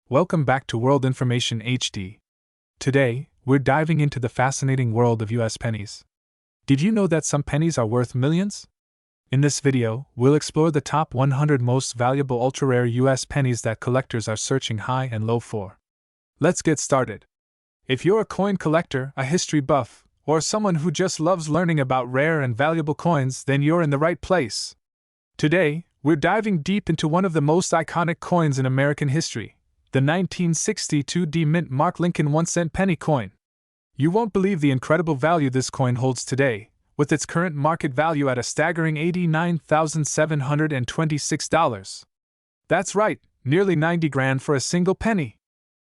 Welcome back to World Information HD. Today, we're diving into the fascinating world of US pennies. Did you know that some pennies are worth millions? In this video, we'll explore the top 100 most valuable ultra-rare US pennies that collectors are searching high and low for. Let's get started. If you're a coin collector, a history buff, or someone who just loves learning about rare and valuable coins, then you're in the right place. Today, we're diving deep into one of the most iconic coins in American history, the 1962 D Mint Mark Lincoln 1-cent penny coin. You won't believe the incredible value this coin holds today, with its current market value at a staggering $89,726. That's right, nearly 90 grand for a single penny.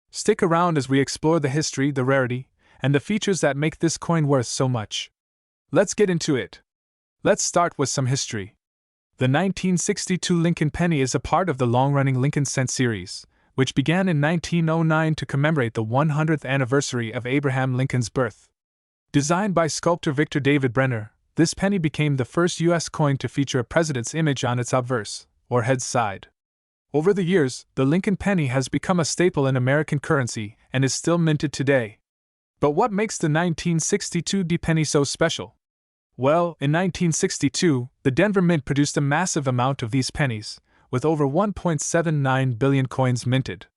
Stick around as we explore the history, the rarity, and the features that make this coin worth so much. Let's get into it. Let's start with some history. The 1962 Lincoln penny is a part of the long-running Lincoln cent series, which began in 1909 to commemorate the 100th anniversary of Abraham Lincoln's birth. Designed by sculptor Victor David Brenner, this penny became the first U.S. coin to feature a president's image on its obverse, or head side. Over the years, the Lincoln penny has become a staple in American currency and is still minted today. But what makes the 1962 D penny so special? Well, in 1962, the Denver Mint produced a massive amount of these pennies, with over 1.79 billion coins minted.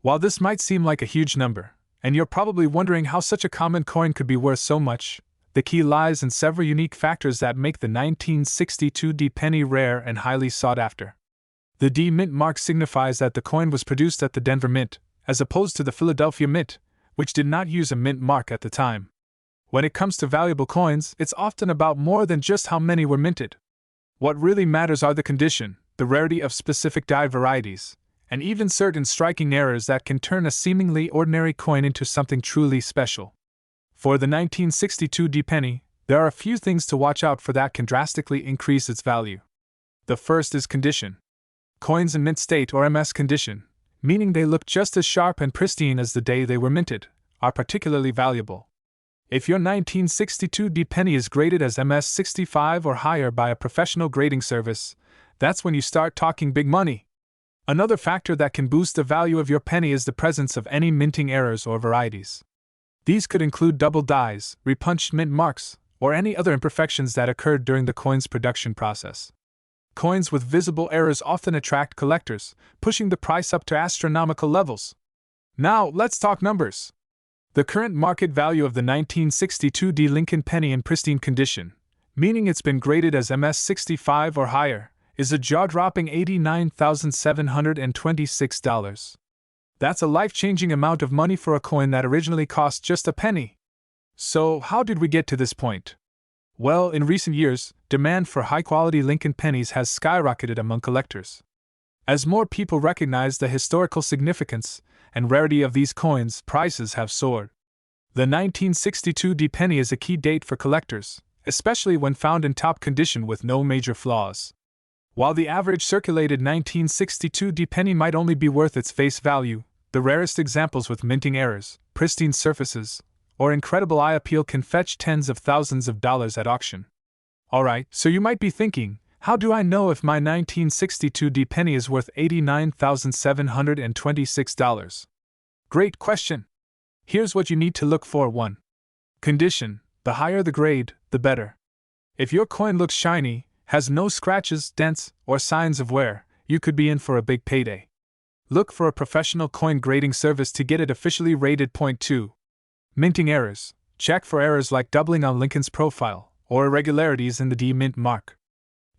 While this might seem like a huge number, and you're probably wondering how such a common coin could be worth so much, the key lies in several unique factors that make the 1962 D penny rare and highly sought after. The D Mint mark signifies that the coin was produced at the Denver Mint, as opposed to the Philadelphia Mint, which did not use a mint mark at the time. When it comes to valuable coins, it's often about more than just how many were minted. What really matters are the condition, the rarity of specific die varieties, and even certain striking errors that can turn a seemingly ordinary coin into something truly special. For the 1962 D penny, there are a few things to watch out for that can drastically increase its value. The first is condition. Coins in mint state or MS condition, meaning they look just as sharp and pristine as the day they were minted, are particularly valuable. If your 1962 D penny is graded as MS 65 or higher by a professional grading service, that's when you start talking big money. Another factor that can boost the value of your penny is the presence of any minting errors or varieties. These could include double dies, repunched mint marks, or any other imperfections that occurred during the coin's production process. Coins with visible errors often attract collectors, pushing the price up to astronomical levels. Now, let's talk numbers. The current market value of the 1962 D Lincoln penny in pristine condition, meaning it's been graded as MS 65 or higher, is a jaw-dropping $89,726. That's a life-changing amount of money for a coin that originally cost just a penny. So, how did we get to this point? Well, in recent years, demand for high-quality Lincoln pennies has skyrocketed among collectors. As more people recognize the historical significance and rarity of these coins, prices have soared. The 1962 D penny is a key date for collectors, especially when found in top condition with no major flaws. While the average circulated 1962 D penny might only be worth its face value, the rarest examples with minting errors, pristine surfaces, or incredible eye appeal can fetch tens of thousands of dollars at auction. Alright, so you might be thinking, how do I know if my 1962 D penny is worth $89,726? Great question. Here's what you need to look for. 1. Condition. The higher the grade, the better. If your coin looks shiny, has no scratches, dents, or signs of wear, you could be in for a big payday. Look for a professional coin grading service to get it officially rated. 2. Minting errors. Check for errors like doubling on Lincoln's profile, or irregularities in the D Mint mark.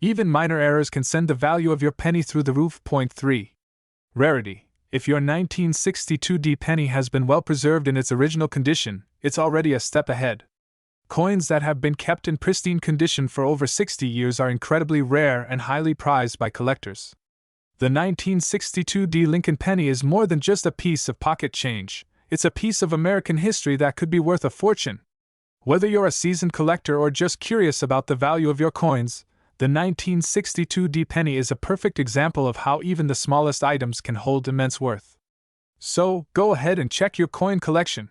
Even minor errors can send the value of your penny through the roof. 3. Rarity. If your 1962 D penny has been well preserved in its original condition, it's already a step ahead. Coins that have been kept in pristine condition for over 60 years are incredibly rare and highly prized by collectors. The 1962 D Lincoln penny is more than just a piece of pocket change, it's a piece of American history that could be worth a fortune. Whether you're a seasoned collector or just curious about the value of your coins, the 1962 D penny is a perfect example of how even the smallest items can hold immense worth. So, go ahead and check your coin collection.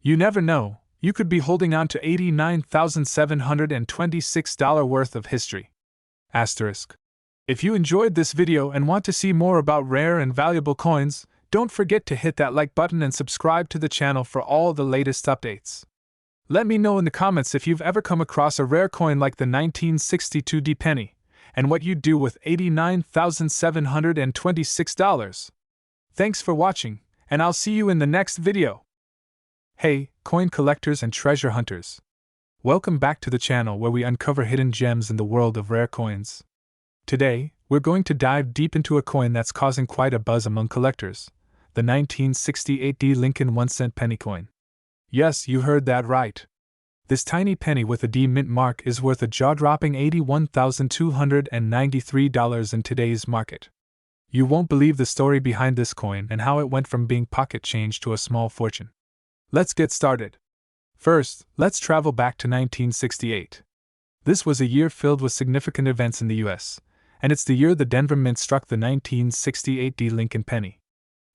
You never know, you could be holding on to $89,726 worth of history. Asterisk. If you enjoyed this video and want to see more about rare and valuable coins, Don't forget to hit that like button and subscribe to the channel for all the latest updates. Let me know in the comments if you've ever come across a rare coin like the 1962 D penny, and what you'd do with $89,726. Thanks for watching, and I'll see you in the next video. Hey, coin collectors and treasure hunters. Welcome back to the channel where we uncover hidden gems in the world of rare coins. Today, we're going to dive deep into a coin that's causing quite a buzz among collectors, the 1968 D Lincoln 1-cent penny coin. Yes, you heard that right. This tiny penny with a D mint mark is worth a jaw-dropping $81,293 in today's market. You won't believe the story behind this coin and how it went from being pocket change to a small fortune. Let's get started. First, let's travel back to 1968. This was a year filled with significant events in the US, and it's the year the Denver Mint struck the 1968 D Lincoln penny.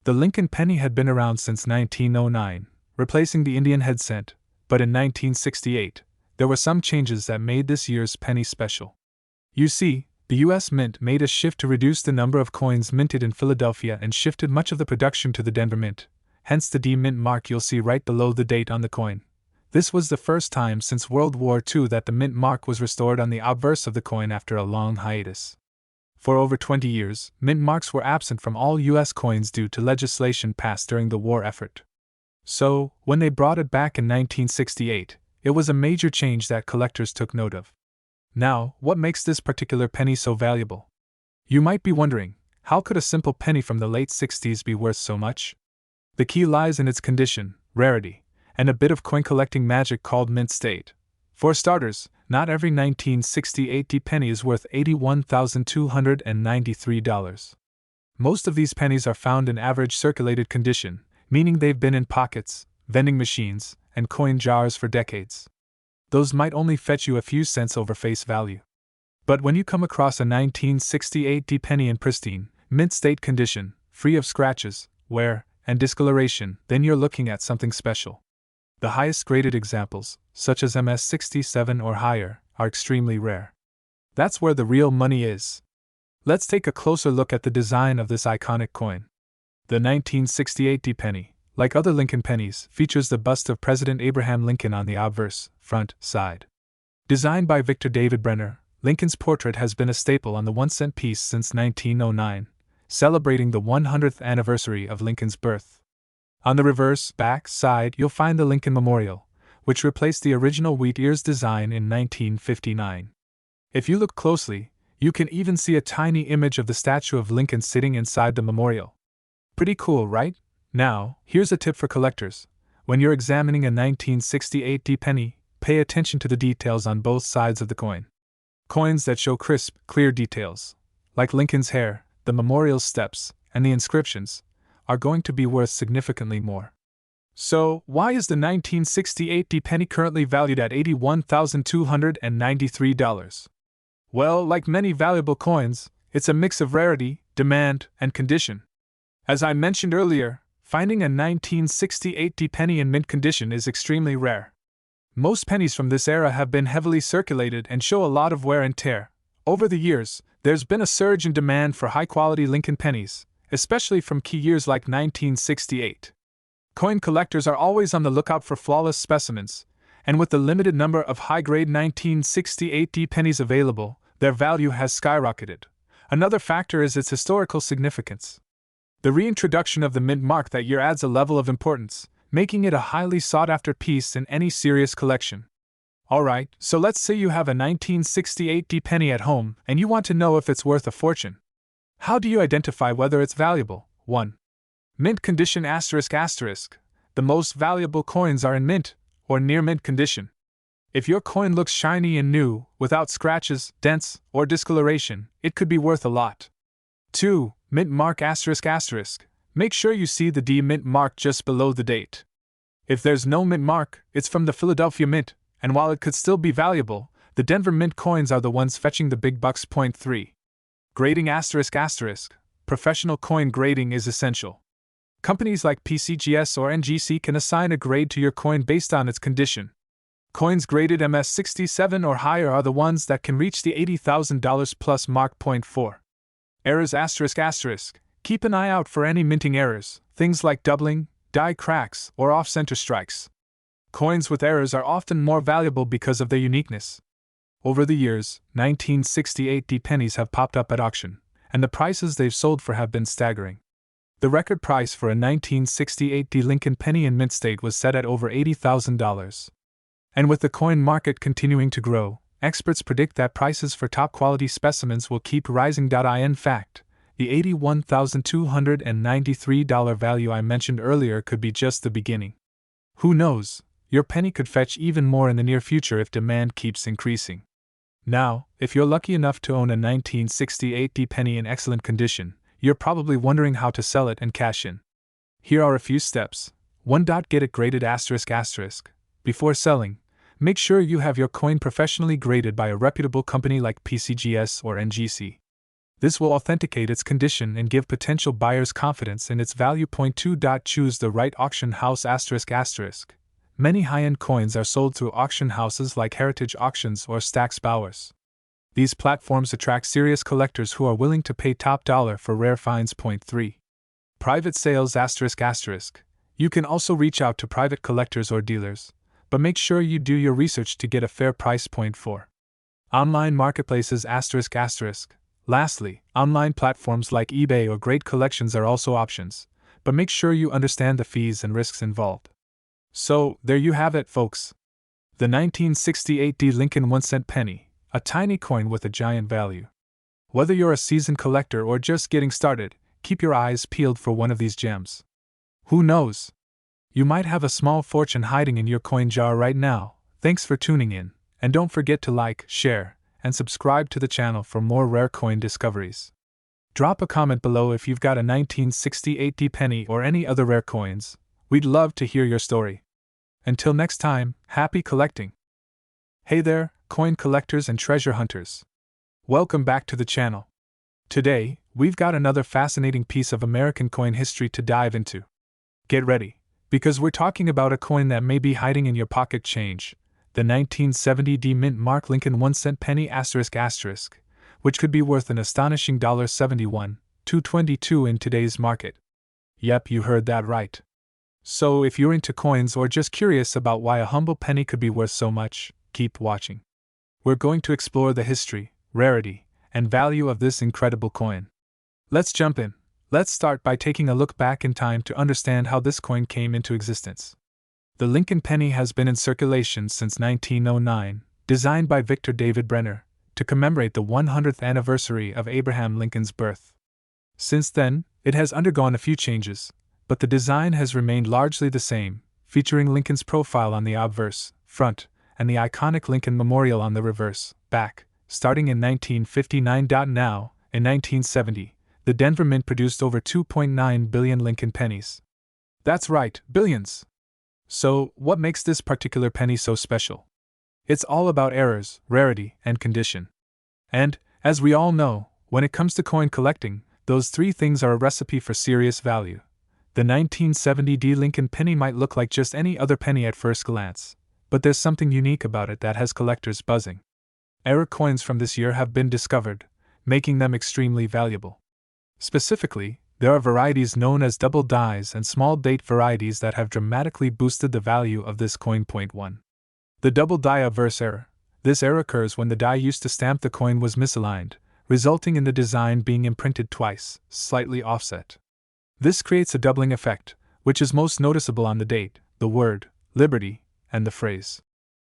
The Lincoln penny had been around since 1909, replacing the Indian head cent, but in 1968, there were some changes that made this year's penny special. You see, the US Mint made a shift to reduce the number of coins minted in Philadelphia and shifted much of the production to the Denver Mint, hence the D Mint mark you'll see right below the date on the coin. This was the first time since World War II that the Mint mark was restored on the obverse of the coin after a long hiatus. For over 20 years, Mint marks were absent from all US coins due to legislation passed during the war effort. So, when they brought it back in 1968, it was a major change that collectors took note of. Now, what makes this particular penny so valuable? You might be wondering, how could a simple penny from the late 60s be worth so much? The key lies in its condition, rarity, and a bit of coin collecting magic called mint state. For starters, not every 1968 D penny is worth $81,293. Most of these pennies are found in average circulated condition, meaning they've been in pockets, vending machines, and coin jars for decades. Those might only fetch you a few cents over face value. But when you come across a 1968 D penny in pristine, mint state condition, free of scratches, wear, and discoloration, then you're looking at something special. The highest graded examples, such as MS-67 or higher, are extremely rare. That's where the real money is. Let's take a closer look at the design of this iconic coin. The 1968 D penny, like other Lincoln pennies, features the bust of President Abraham Lincoln on the obverse, front, side. Designed by Victor David Brenner, Lincoln's portrait has been a staple on the 1-cent piece since 1909, celebrating the 100th anniversary of Lincoln's birth. On the reverse, back, side, you'll find the Lincoln Memorial, which replaced the original wheat ears design in 1959. If you look closely, you can even see a tiny image of the statue of Lincoln sitting inside the memorial. Pretty cool, right? Now, here's a tip for collectors. When you're examining a 1968 D penny, pay attention to the details on both sides of the coin. Coins that show crisp, clear details, like Lincoln's hair, the memorial's steps, and the inscriptions, are going to be worth significantly more. So, why is the 1968 D penny currently valued at $81,293? Well, like many valuable coins, it's a mix of rarity, demand, and condition. As I mentioned earlier, finding a 1968 D penny in mint condition is extremely rare. Most pennies from this era have been heavily circulated and show a lot of wear and tear. Over the years, there's been a surge in demand for high-quality Lincoln pennies, especially from key years like 1968. Coin collectors are always on the lookout for flawless specimens, and with the limited number of high-grade 1968 D pennies available, their value has skyrocketed. Another factor is its historical significance. The reintroduction of the mint mark that year adds a level of importance, making it a highly sought-after piece in any serious collection. Alright, so let's say you have a 1968 D penny at home and you want to know if it's worth a fortune. How do you identify whether it's valuable? 1. Mint condition ***. The most valuable coins are in mint, or near mint condition. If your coin looks shiny and new, without scratches, dents, or discoloration, it could be worth a lot. 2. Mint mark ***. Make sure you see the D mint mark just below the date. If there's no mint mark, it's from the Philadelphia Mint, and while it could still be valuable, the Denver Mint coins are the ones fetching the big bucks. 3. Grading ***. Professional coin grading is essential. Companies like PCGS or NGC can assign a grade to your coin based on its condition. Coins graded MS-67 or higher are the ones that can reach the $80,000 plus mark. 4. Errors ***. Keep an eye out for any minting errors, things like doubling, die cracks, or off-center strikes. Coins with errors are often more valuable because of their uniqueness. Over the years, 1968 pennies have popped up at auction, and the prices they've sold for have been staggering. The record price for a 1968 Lincoln penny in mint state was set at over $80,000. And with the coin market continuing to grow, experts predict that prices for top-quality specimens will keep rising. In fact, the $81,293 value I mentioned earlier could be just the beginning. Who knows, your penny could fetch even more in the near future if demand keeps increasing. Now, if you're lucky enough to own a 1968 penny in excellent condition, you're probably wondering how to sell it and cash in. Here are a few steps. 1. Get it graded ***. Before selling, make sure you have your coin professionally graded by a reputable company like PCGS or NGC. This will authenticate its condition and give potential buyers confidence in its value. 2. Choose the right auction house ***. Many high-end coins are sold through auction houses like Heritage Auctions or Stack's Bowers. These platforms attract serious collectors who are willing to pay top dollar for rare finds. 3. Private sales ***. You can also reach out to private collectors or dealers, but make sure you do your research to get a fair price. 4. Online marketplaces ***. Lastly, online platforms like eBay or Great Collections are also options, but make sure you understand the fees and risks involved. So, there you have it, folks. The 1968 Lincoln 1-cent penny, a tiny coin with a giant value. Whether you're a seasoned collector or just getting started, keep your eyes peeled for one of these gems. Who knows? You might have a small fortune hiding in your coin jar right now. Thanks for tuning in, and don't forget to like, share, and subscribe to the channel for more rare coin discoveries. Drop a comment below if you've got a 1968 penny or any other rare coins. We'd love to hear your story. Until next time, happy collecting! Hey there, coin collectors and treasure hunters. Welcome back to the channel. Today, we've got another fascinating piece of American coin history to dive into. Get ready, because we're talking about a coin that may be hiding in your pocket change, the 1970 mint mark Lincoln 1-cent penny ***, which could be worth an astonishing $71,222 in today's market. Yep, you heard that right. So if you're into coins or just curious about why a humble penny could be worth so much, keep watching. We're going to explore the history, rarity, and value of this incredible coin. Let's jump in. Let's start by taking a look back in time to understand how this coin came into existence. The Lincoln penny has been in circulation since 1909, designed by Victor David Brenner, to commemorate the 100th anniversary of Abraham Lincoln's birth. Since then, it has undergone a few changes, but the design has remained largely the same, featuring Lincoln's profile on the obverse, front, and the iconic Lincoln Memorial on the reverse, back, starting in 1959. Now, in 1970, the Denver Mint produced over 2.9 billion Lincoln pennies. That's right, billions! So, what makes this particular penny so special? It's all about errors, rarity, and condition. And, as we all know, when it comes to coin collecting, those three things are a recipe for serious value. The 1970 Lincoln penny might look like just any other penny at first glance, but there's something unique about it that has collectors buzzing. Error coins from this year have been discovered, making them extremely valuable. Specifically, there are varieties known as double dies and small date varieties that have dramatically boosted the value of this coin. 1. The double die obverse error. This error occurs when the die used to stamp the coin was misaligned, resulting in the design being imprinted twice, slightly offset. This creates a doubling effect, which is most noticeable on the date, the word, liberty, and the phrase,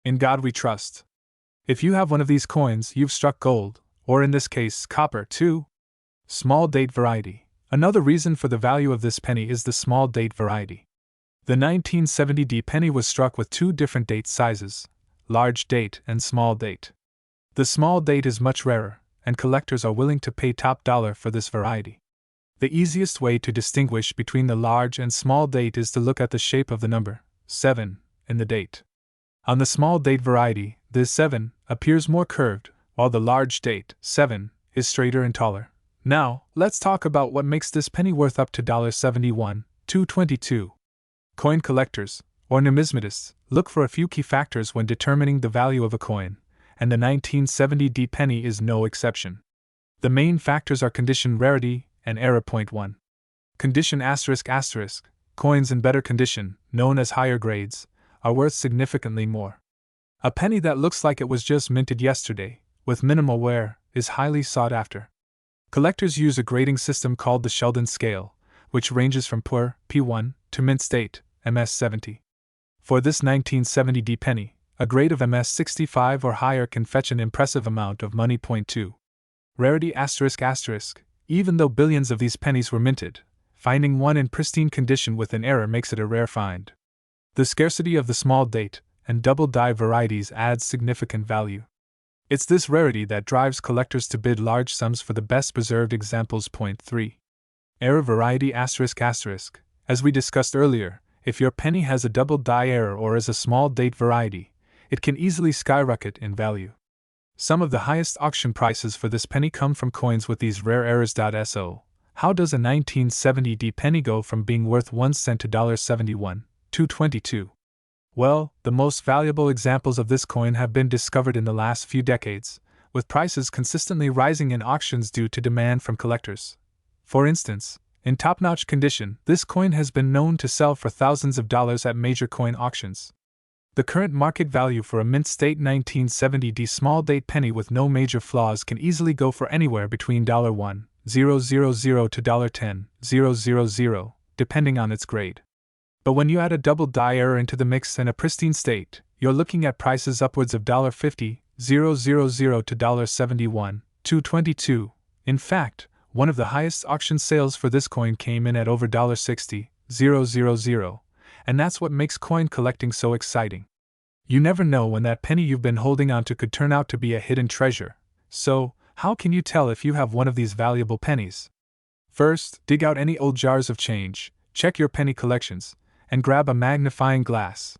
"In God we trust." If you have one of these coins, you've struck gold, or in this case, copper. 2. Small date variety. Another reason for the value of this penny is the small date variety. The 1970 penny was struck with two different date sizes, large date and small date. The small date is much rarer, and collectors are willing to pay top dollar for this variety. The easiest way to distinguish between the large and small date is to look at the shape of the number 7 in the date. On the small date variety, the 7 appears more curved, while the large date 7 is straighter and taller. Now, let's talk about what makes this penny worth up to $71,222. Coin collectors, or numismatists, look for a few key factors when determining the value of a coin, and the 1970 penny is no exception. The main factors are condition, rarity, and error. 1. Condition ***. Coins in better condition, known as higher grades, are worth significantly more. A penny that looks like it was just minted yesterday, with minimal wear, is highly sought after. Collectors use a grading system called the Sheldon scale, which ranges from poor, P1, to mint state, MS70. For this 1970 penny, a grade of MS65 or higher can fetch an impressive amount of money. 2. Rarity ***. Even though billions of these pennies were minted, finding one in pristine condition with an error makes it a rare find. The scarcity of the small date and double die varieties adds significant value. It's this rarity that drives collectors to bid large sums for the best preserved examples. 3. Error variety ***. As we discussed earlier, if your penny has a double die error or is a small date variety, it can easily skyrocket in value. Some of the highest auction prices for this penny come from coins with these rare errors. So, how does a 1970 penny go from being worth 1 cent to $71, $2.22? Well, the most valuable examples of this coin have been discovered in the last few decades, with prices consistently rising in auctions due to demand from collectors. For instance, in top-notch condition, this coin has been known to sell for thousands of dollars at major coin auctions. The current market value for a mint state 1970 small date penny with no major flaws can easily go for anywhere between $1,000 to $10,000, depending on its grade. But when you add a double die error into the mix and a pristine state, you're looking at prices upwards of $50,000 to $71, $2.22. In fact, one of the highest auction sales for this coin came in at over $60,000, and that's what makes coin collecting so exciting. You never know when that penny you've been holding onto could turn out to be a hidden treasure. So, how can you tell if you have one of these valuable pennies? First, dig out any old jars of change, check your penny collections, and grab a magnifying glass.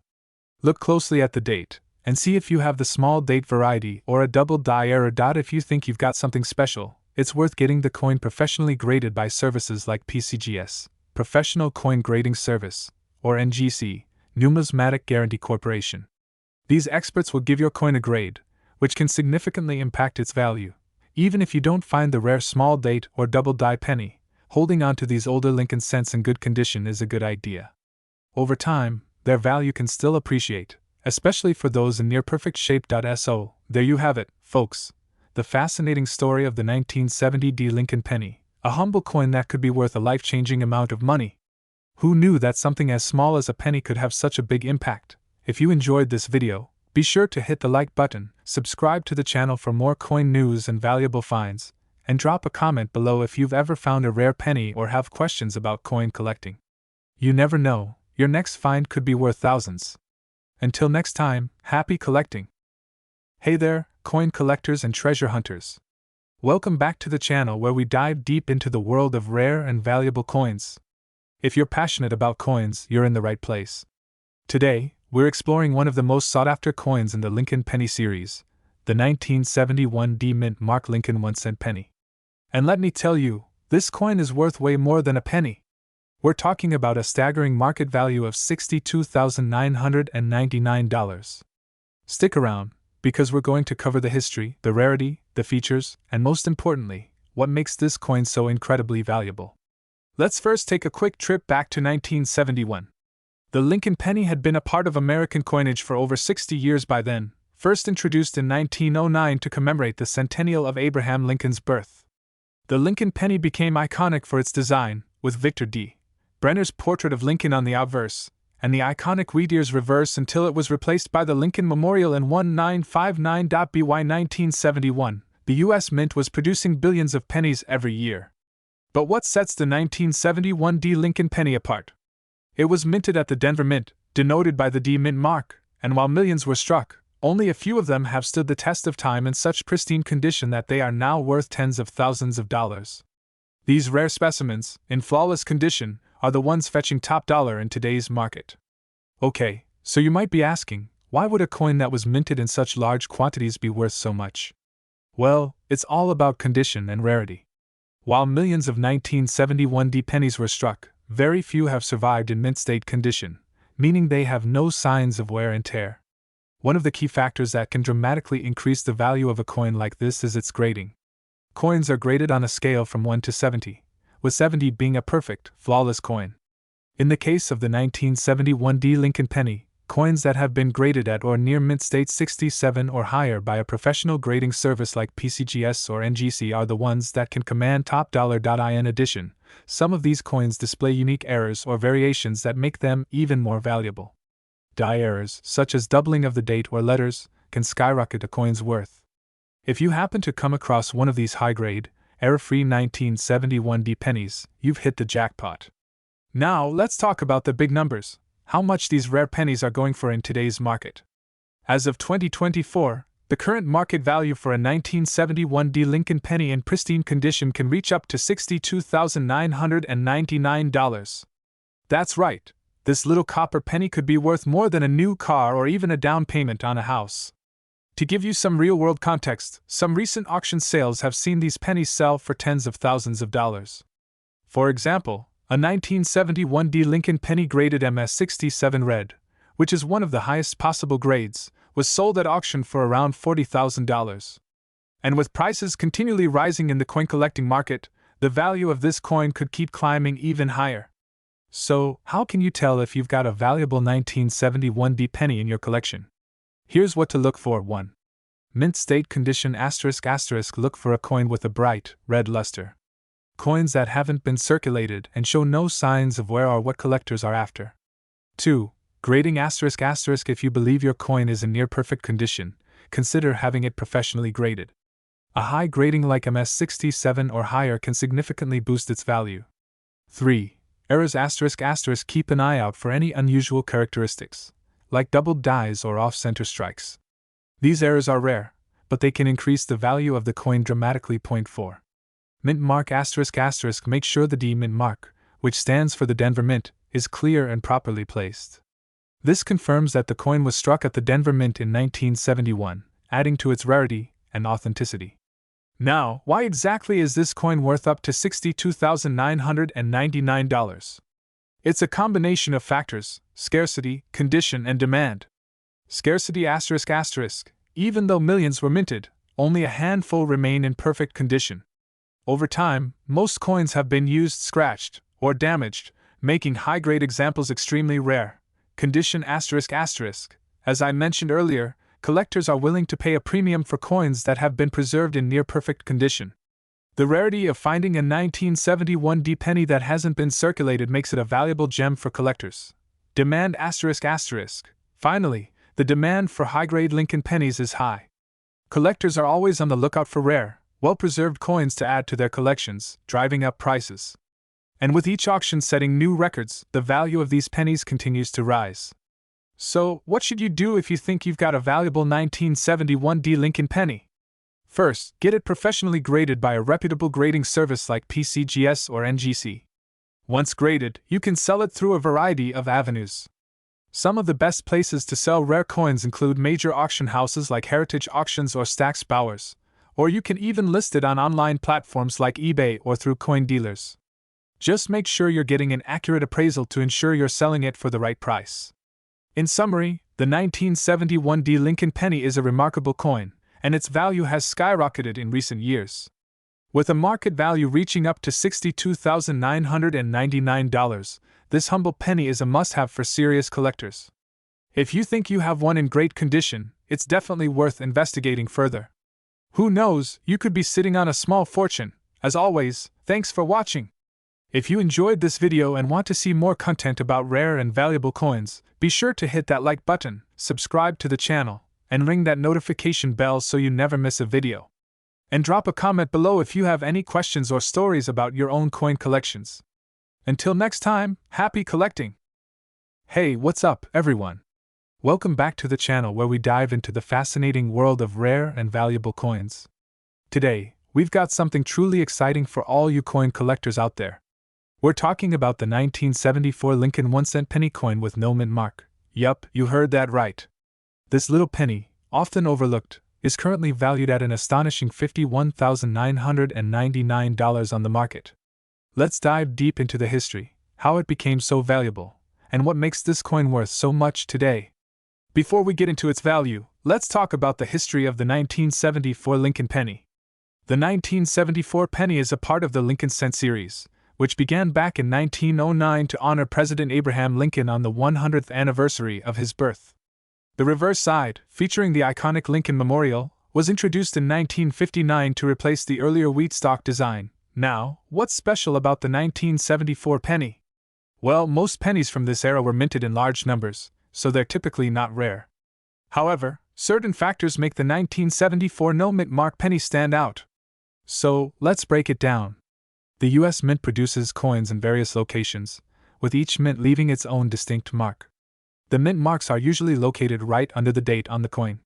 Look closely at the date, and see if you have the small date variety or a double die error. If you think you've got something special, it's worth getting the coin professionally graded by services like PCGS, Professional Coin Grading Service, or NGC, Numismatic Guarantee Corporation. These experts will give your coin a grade, which can significantly impact its value. Even if you don't find the rare small date or double die penny, holding on to these older Lincoln cents in good condition is a good idea. Over time, their value can still appreciate, especially for those in near-perfect shape. So, there you have it, folks. The fascinating story of the 1970 Lincoln penny, a humble coin that could be worth a life-changing amount of money. Who knew that something as small as a penny could have such a big impact? If you enjoyed this video, be sure to hit the like button, subscribe to the channel for more coin news and valuable finds, and drop a comment below if you've ever found a rare penny or have questions about coin collecting. You never know, your next find could be worth thousands. Until next time, happy collecting! Hey there, coin collectors and treasure hunters. Welcome back to the channel where we dive deep into the world of rare and valuable coins. If you're passionate about coins, you're in the right place. Today, we're exploring one of the most sought-after coins in the Lincoln penny series, the 1971 Mint Mark Lincoln 1-cent penny. And let me tell you, this coin is worth way more than a penny. We're talking about a staggering market value of $62,999. Stick around, because we're going to cover the history, the rarity, the features, and most importantly, what makes this coin so incredibly valuable. Let's first take a quick trip back to 1971. The Lincoln penny had been a part of American coinage for over 60 years by then, first introduced in 1909 to commemorate the centennial of Abraham Lincoln's birth. The Lincoln penny became iconic for its design, with Victor D. Brenner's portrait of Lincoln on the obverse, and the iconic wheat ears reverse until it was replaced by the Lincoln Memorial in 1959. By 1971, the U.S. Mint was producing billions of pennies every year. But what sets the 1971 Lincoln penny apart? It was minted at the Denver Mint, denoted by the D Mint mark, and while millions were struck, only a few of them have stood the test of time in such pristine condition that they are now worth tens of thousands of dollars. These rare specimens, in flawless condition, are the ones fetching top dollar in today's market. Okay, so you might be asking, why would a coin that was minted in such large quantities be worth so much? Well, it's all about condition and rarity. While millions of 1971 pennies were struck, very few have survived in mint state condition, meaning they have no signs of wear and tear. One of the key factors that can dramatically increase the value of a coin like this is its grading. Coins are graded on a scale from 1 to 70, with 70 being a perfect, flawless coin. In the case of the 1971 D Lincoln penny, coins that have been graded at or near mint state 67 or higher by a professional grading service like PCGS or NGC are the ones that can command top dollar. In addition, some of these coins display unique errors or variations that make them even more valuable. Die errors, such as doubling of the date or letters, can skyrocket a coin's worth. If you happen to come across one of these high-grade, error-free 1971 D pennies, you've hit the jackpot. Now, let's talk about the big numbers, how much these rare pennies are going for in today's market. As of 2024, the current market value for a 1971 D Lincoln penny in pristine condition can reach up to $62,999. That's right, this little copper penny could be worth more than a new car or even a down payment on a house. To give you some real-world context, some recent auction sales have seen these pennies sell for tens of thousands of dollars. For example, a 1971 D Lincoln penny graded MS67 red, which is one of the highest possible grades, was sold at auction for around $40,000. And with prices continually rising in the coin collecting market, the value of this coin could keep climbing even higher. So, how can you tell if you've got a valuable 1971 D penny in your collection? Here's what to look for. 1. Mint state condition ***. Look for a coin with a bright, red luster. Coins that haven't been circulated and show no signs of wear are what collectors are after. 2. Grading ***. If you believe your coin is in near-perfect condition, consider having it professionally graded. A high grading like MS67 or higher can significantly boost its value. 3. Errors ***. Keep an eye out for any unusual characteristics, like doubled dies or off-center strikes. These errors are rare, but they can increase the value of the coin dramatically. 4. Mint mark ***. Make sure the D mint mark, which stands for the Denver Mint, is clear and properly placed. This confirms that the coin was struck at the Denver Mint in 1971, adding to its rarity and authenticity. Now, why exactly is this coin worth up to $62,999? It's a combination of factors: scarcity, condition, and demand. Scarcity ***. Even though millions were minted, only a handful remain in perfect condition. Over time, most coins have been used, scratched, or damaged, making high-grade examples extremely rare. Condition ***. As I mentioned earlier, collectors are willing to pay a premium for coins that have been preserved in near-perfect condition. The rarity of finding a 1971 D penny that hasn't been circulated makes it a valuable gem for collectors. Demand ***. Finally, the demand for high-grade Lincoln pennies is high. Collectors are always on the lookout for rare, well-preserved coins to add to their collections, driving up prices. And with each auction setting new records, the value of these pennies continues to rise. So, what should you do if you think you've got a valuable 1971 D Lincoln penny? First, get it professionally graded by a reputable grading service like PCGS or NGC. Once graded, you can sell it through a variety of avenues. Some of the best places to sell rare coins include major auction houses like Heritage Auctions or Stack's Bowers, or you can even list it on online platforms like eBay or through coin dealers. Just make sure you're getting an accurate appraisal to ensure you're selling it for the right price. In summary, the 1971 D Lincoln penny is a remarkable coin, and its value has skyrocketed in recent years. With a market value reaching up to $62,999, this humble penny is a must-have for serious collectors. If you think you have one in great condition, it's definitely worth investigating further. Who knows, you could be sitting on a small fortune. As always, thanks for watching. If you enjoyed this video and want to see more content about rare and valuable coins, be sure to hit that like button, subscribe to the channel, and ring that notification bell so you never miss a video. And drop a comment below if you have any questions or stories about your own coin collections. Until next time, happy collecting! Hey, what's up, everyone? Welcome back to the channel where we dive into the fascinating world of rare and valuable coins. Today, we've got something truly exciting for all you coin collectors out there. We're talking about the 1974 Lincoln 1-cent penny coin with no mint mark. Yup, you heard that right. This little penny, often overlooked, is currently valued at an astonishing $51,999 on the market. Let's dive deep into the history, how it became so valuable, and what makes this coin worth so much today. Before we get into its value, let's talk about the history of the 1974 Lincoln penny. The 1974 penny is a part of the Lincoln cent series, which began back in 1909 to honor President Abraham Lincoln on the 100th anniversary of his birth. The reverse side, featuring the iconic Lincoln Memorial, was introduced in 1959 to replace the earlier wheat stock design. Now, what's special about the 1974 penny? Well, most pennies from this era were minted in large numbers, so they're typically not rare. However, certain factors make the 1974 no-mint mark penny stand out. So, let's break it down. The U.S. Mint produces coins in various locations, with each mint leaving its own distinct mark. The mint marks are usually located right under the date on the coin.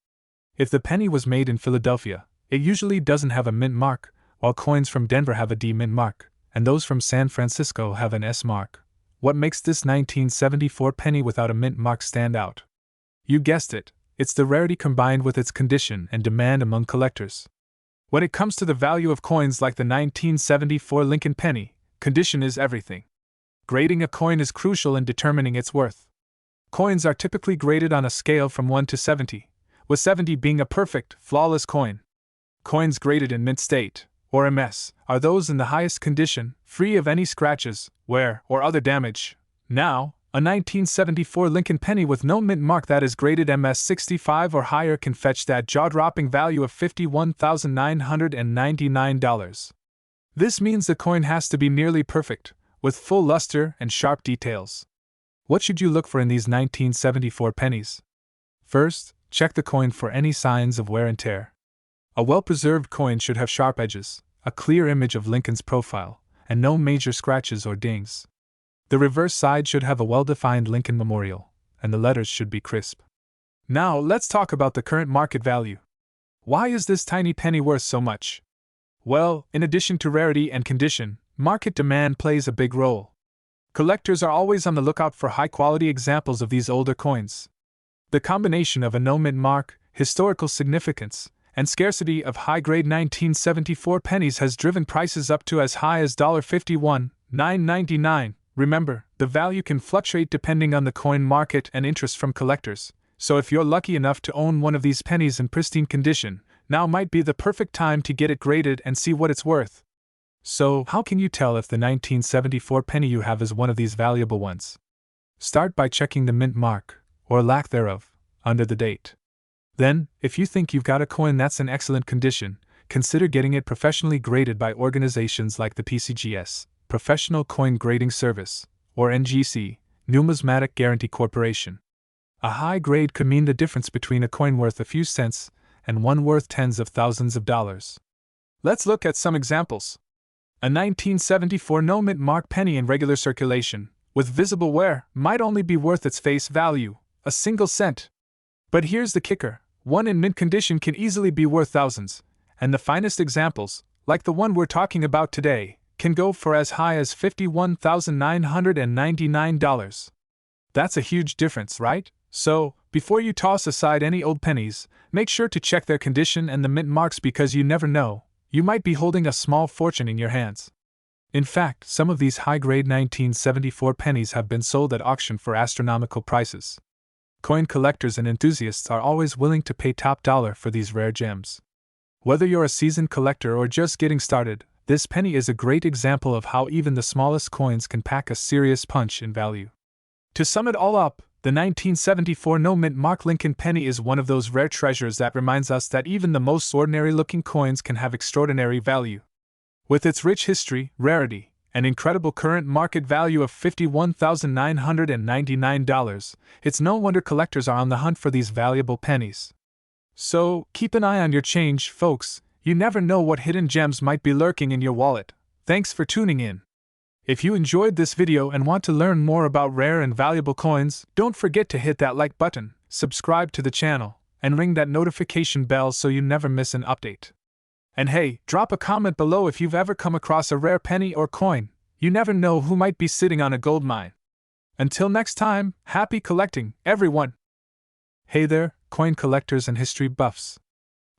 If the penny was made in Philadelphia, it usually doesn't have a mint mark, while coins from Denver have a D mint mark, and those from San Francisco have an S mark. What makes this 1974 penny without a mint mark stand out? You guessed it, it's the rarity combined with its condition and demand among collectors. When it comes to the value of coins like the 1974 Lincoln penny, condition is everything. Grading a coin is crucial in determining its worth. Coins are typically graded on a scale from 1 to 70, with 70 being a perfect, flawless coin. Coins graded in mint state, or MS, are those in the highest condition, free of any scratches, wear, or other damage. Now, a 1974 Lincoln penny with no mint mark that is graded MS 65 or higher can fetch that jaw-dropping value of $51,999. This means the coin has to be nearly perfect, with full luster and sharp details. What should you look for in these 1974 pennies? First, check the coin for any signs of wear and tear. A well-preserved coin should have sharp edges, a clear image of Lincoln's profile, and no major scratches or dings. The reverse side should have a well-defined Lincoln Memorial, and the letters should be crisp. Now, let's talk about the current market value. Why is this tiny penny worth so much? Well, in addition to rarity and condition, market demand plays a big role. Collectors are always on the lookout for high-quality examples of these older coins. The combination of a no-mint mark, historical significance, and scarcity of high-grade 1974 pennies has driven prices up to as high as $51,999. Remember, the value can fluctuate depending on the coin market and interest from collectors, so if you're lucky enough to own one of these pennies in pristine condition, now might be the perfect time to get it graded and see what it's worth. So, how can you tell if the 1974 penny you have is one of these valuable ones? Start by checking the mint mark, or lack thereof, under the date. Then, if you think you've got a coin that's in excellent condition, consider getting it professionally graded by organizations like the PCGS, Professional Coin Grading Service, or NGC, Numismatic Guarantee Corporation. A high grade could mean the difference between a coin worth a few cents and one worth tens of thousands of dollars. Let's look at some examples. A 1974 no-mint mark penny in regular circulation, with visible wear, might only be worth its face value, a single cent. But here's the kicker, one in mint condition can easily be worth thousands, and the finest examples, like the one we're talking about today, can go for as high as $51,999. That's a huge difference, right? So, before you toss aside any old pennies, make sure to check their condition and the mint marks because you never know, you might be holding a small fortune in your hands. In fact, some of these high-grade 1974 pennies have been sold at auction for astronomical prices. Coin collectors and enthusiasts are always willing to pay top dollar for these rare gems. Whether you're a seasoned collector or just getting started, this penny is a great example of how even the smallest coins can pack a serious punch in value. To sum it all up, the 1974 no-mint mark Lincoln penny is one of those rare treasures that reminds us that even the most ordinary-looking coins can have extraordinary value. With its rich history, rarity, and incredible current market value of $51,999, it's no wonder collectors are on the hunt for these valuable pennies. So, keep an eye on your change, folks. You never know what hidden gems might be lurking in your wallet. Thanks for tuning in. If you enjoyed this video and want to learn more about rare and valuable coins, don't forget to hit that like button, subscribe to the channel, and ring that notification bell so you never miss an update. And hey, drop a comment below if you've ever come across a rare penny or coin. You never know who might be sitting on a gold mine. Until next time, happy collecting, everyone! Hey there, coin collectors and history buffs.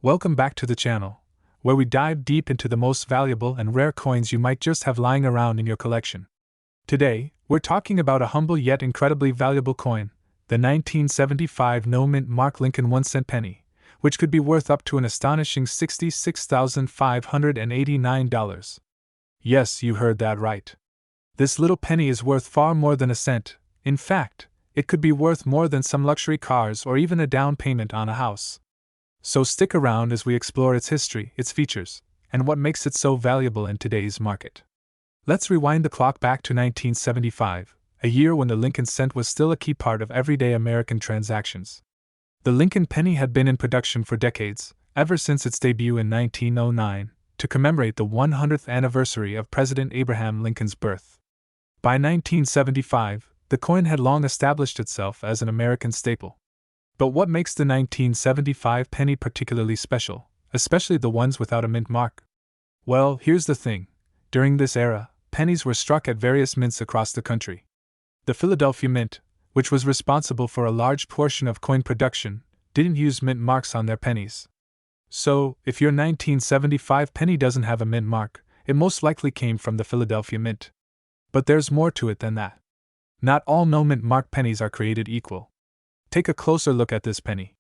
Welcome back to the channel, where we dive deep into the most valuable and rare coins you might just have lying around in your collection. Today, we're talking about a humble yet incredibly valuable coin, the 1975 no-mint mark Lincoln 1-cent penny, which could be worth up to an astonishing $66,589. Yes, you heard that right. This little penny is worth far more than a cent. In fact, it could be worth more than some luxury cars or even a down payment on a house. So stick around as we explore its history, its features, and what makes it so valuable in today's market. Let's rewind the clock back to 1975, a year when the Lincoln cent was still a key part of everyday American transactions. The Lincoln penny had been in production for decades, ever since its debut in 1909, to commemorate the 100th anniversary of President Abraham Lincoln's birth. By 1975, the coin had long established itself as an American staple. But what makes the 1975 penny particularly special, especially the ones without a mint mark? Well, here's the thing. During this era, pennies were struck at various mints across the country. The Philadelphia Mint, which was responsible for a large portion of coin production, didn't use mint marks on their pennies. So, if your 1975 penny doesn't have a mint mark, it most likely came from the Philadelphia Mint. But there's more to it than that. Not all no-mint mark pennies are created equal. Take a closer look at this penny.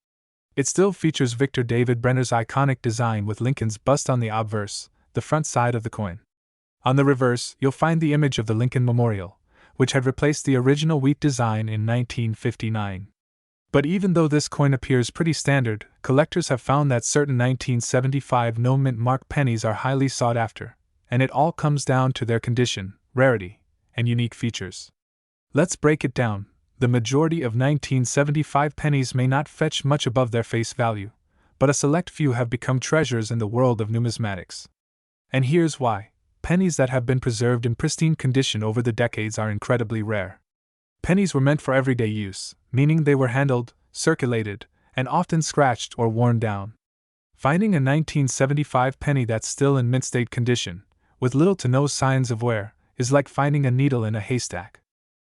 It still features Victor David Brenner's iconic design with Lincoln's bust on the obverse, the front side of the coin. On the reverse, you'll find the image of the Lincoln Memorial, which had replaced the original wheat design in 1959. But even though this coin appears pretty standard, collectors have found that certain 1975 no-mint mark pennies are highly sought after, and it all comes down to their condition, rarity, and unique features. Let's break it down. The majority of 1975 pennies may not fetch much above their face value, but a select few have become treasures in the world of numismatics. And here's why. Pennies that have been preserved in pristine condition over the decades are incredibly rare. Pennies were meant for everyday use, meaning they were handled, circulated, and often scratched or worn down. Finding a 1975 penny that's still in mint state condition, with little to no signs of wear, is like finding a needle in a haystack.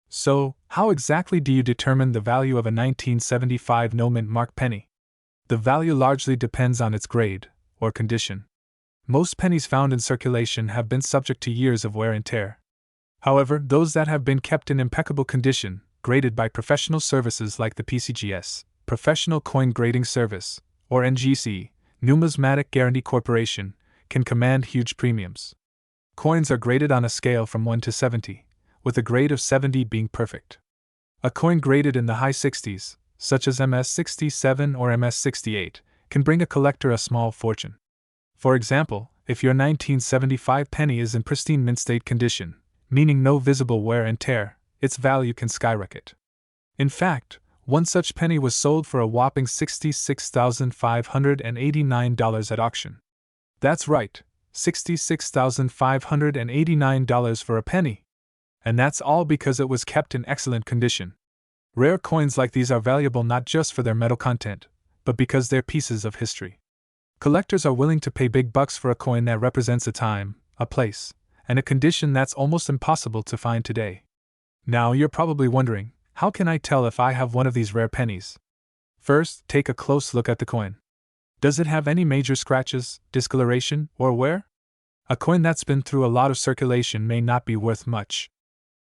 So, how exactly do you determine the value of a 1975 no-mint mark penny? The value largely depends on its grade, or condition. Most pennies found in circulation have been subject to years of wear and tear. However, those that have been kept in impeccable condition, graded by professional services like the PCGS, Professional Coin Grading Service, or NGC, Numismatic Guarantee Corporation, can command huge premiums. Coins are graded on a scale from 1 to 70, with a grade of 70 being perfect. A coin graded in the high 60s, such as MS-67 or MS-68, can bring a collector a small fortune. For example, if your 1975 penny is in pristine mint state condition, meaning no visible wear and tear, its value can skyrocket. In fact, one such penny was sold for a whopping $66,589 at auction. That's right, $66,589 for a penny. And that's all because it was kept in excellent condition. Rare coins like these are valuable not just for their metal content, but because they're pieces of history. Collectors are willing to pay big bucks for a coin that represents a time, a place, and a condition that's almost impossible to find today. Now you're probably wondering, how can I tell if I have one of these rare pennies? First, take a close look at the coin. Does it have any major scratches, discoloration, or wear? A coin that's been through a lot of circulation may not be worth much.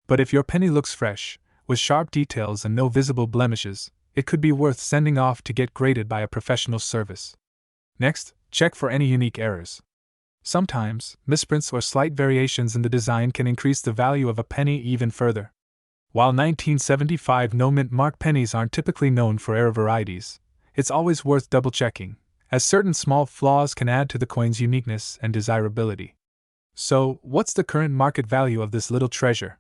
But if your penny looks fresh, with sharp details and no visible blemishes, it could be worth sending off to get graded by a professional service. Next, check for any unique errors. Sometimes, misprints or slight variations in the design can increase the value of a penny even further. While 1975 no-mint mark pennies aren't typically known for error varieties, it's always worth double-checking, as certain small flaws can add to the coin's uniqueness and desirability. So, what's the current market value of this little treasure?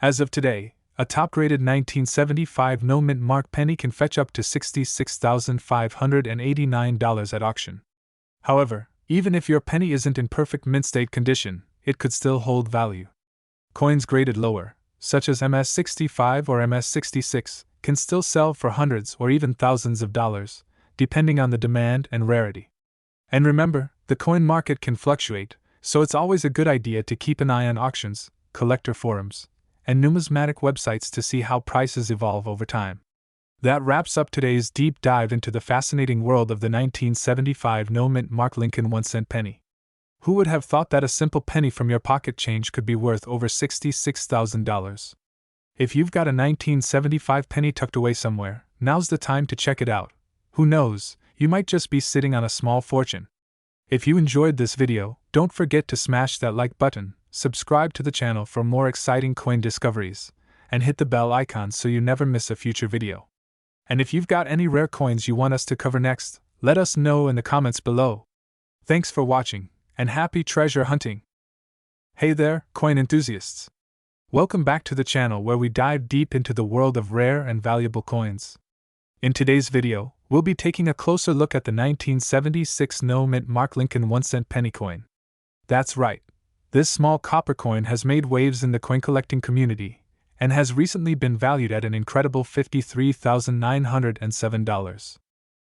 As of today, a top-graded 1975 no-mint mark penny can fetch up to $66,589 at auction. However, even if your penny isn't in perfect mint state condition, it could still hold value. Coins graded lower, such as MS-65 or MS-66, can still sell for hundreds or even thousands of dollars, depending on the demand and rarity. And remember, the coin market can fluctuate, so it's always a good idea to keep an eye on auctions, collector forums, and numismatic websites to see how prices evolve over time. That wraps up today's deep dive into the fascinating world of the 1975 no-mint mark Lincoln 1-cent penny. Who would have thought that a simple penny from your pocket change could be worth over $66,000? If you've got a 1975 penny tucked away somewhere, now's the time to check it out. Who knows, you might just be sitting on a small fortune. If you enjoyed this video, don't forget to smash that like button, subscribe to the channel for more exciting coin discoveries, and hit the bell icon so you never miss a future video. And if you've got any rare coins you want us to cover next, let us know in the comments below. Thanks for watching, and happy treasure hunting! Hey there, coin enthusiasts! Welcome back to the channel where we dive deep into the world of rare and valuable coins. In today's video, we'll be taking a closer look at the 1976 no-mint mark Lincoln 1-cent penny coin. That's right, this small copper coin has made waves in the coin collecting community, and has recently been valued at an incredible $53,907.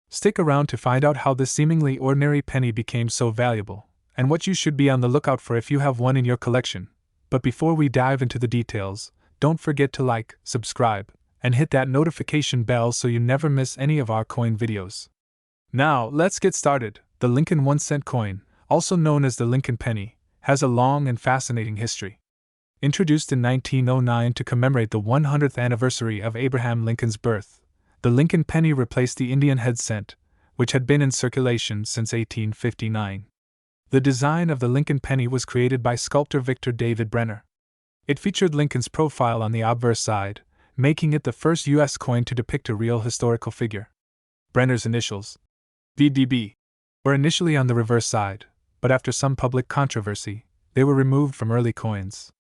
Stick around to find out how this seemingly ordinary penny became so valuable, and what you should be on the lookout for if you have one in your collection. But before we dive into the details, don't forget to like, subscribe, and hit that notification bell so you never miss any of our coin videos. Now, let's get started. The Lincoln 1-cent coin, also known as the Lincoln penny, has a long and fascinating history. Introduced in 1909 to commemorate the 100th anniversary of Abraham Lincoln's birth, the Lincoln penny replaced the Indian head cent, which had been in circulation since 1859. The design of the Lincoln penny was created by sculptor Victor David Brenner. It featured Lincoln's profile on the obverse side, making it the first U.S. coin to depict a real historical figure. Brenner's initials, VDB, were initially on the reverse side, but after some public controversy, they were removed from early coins.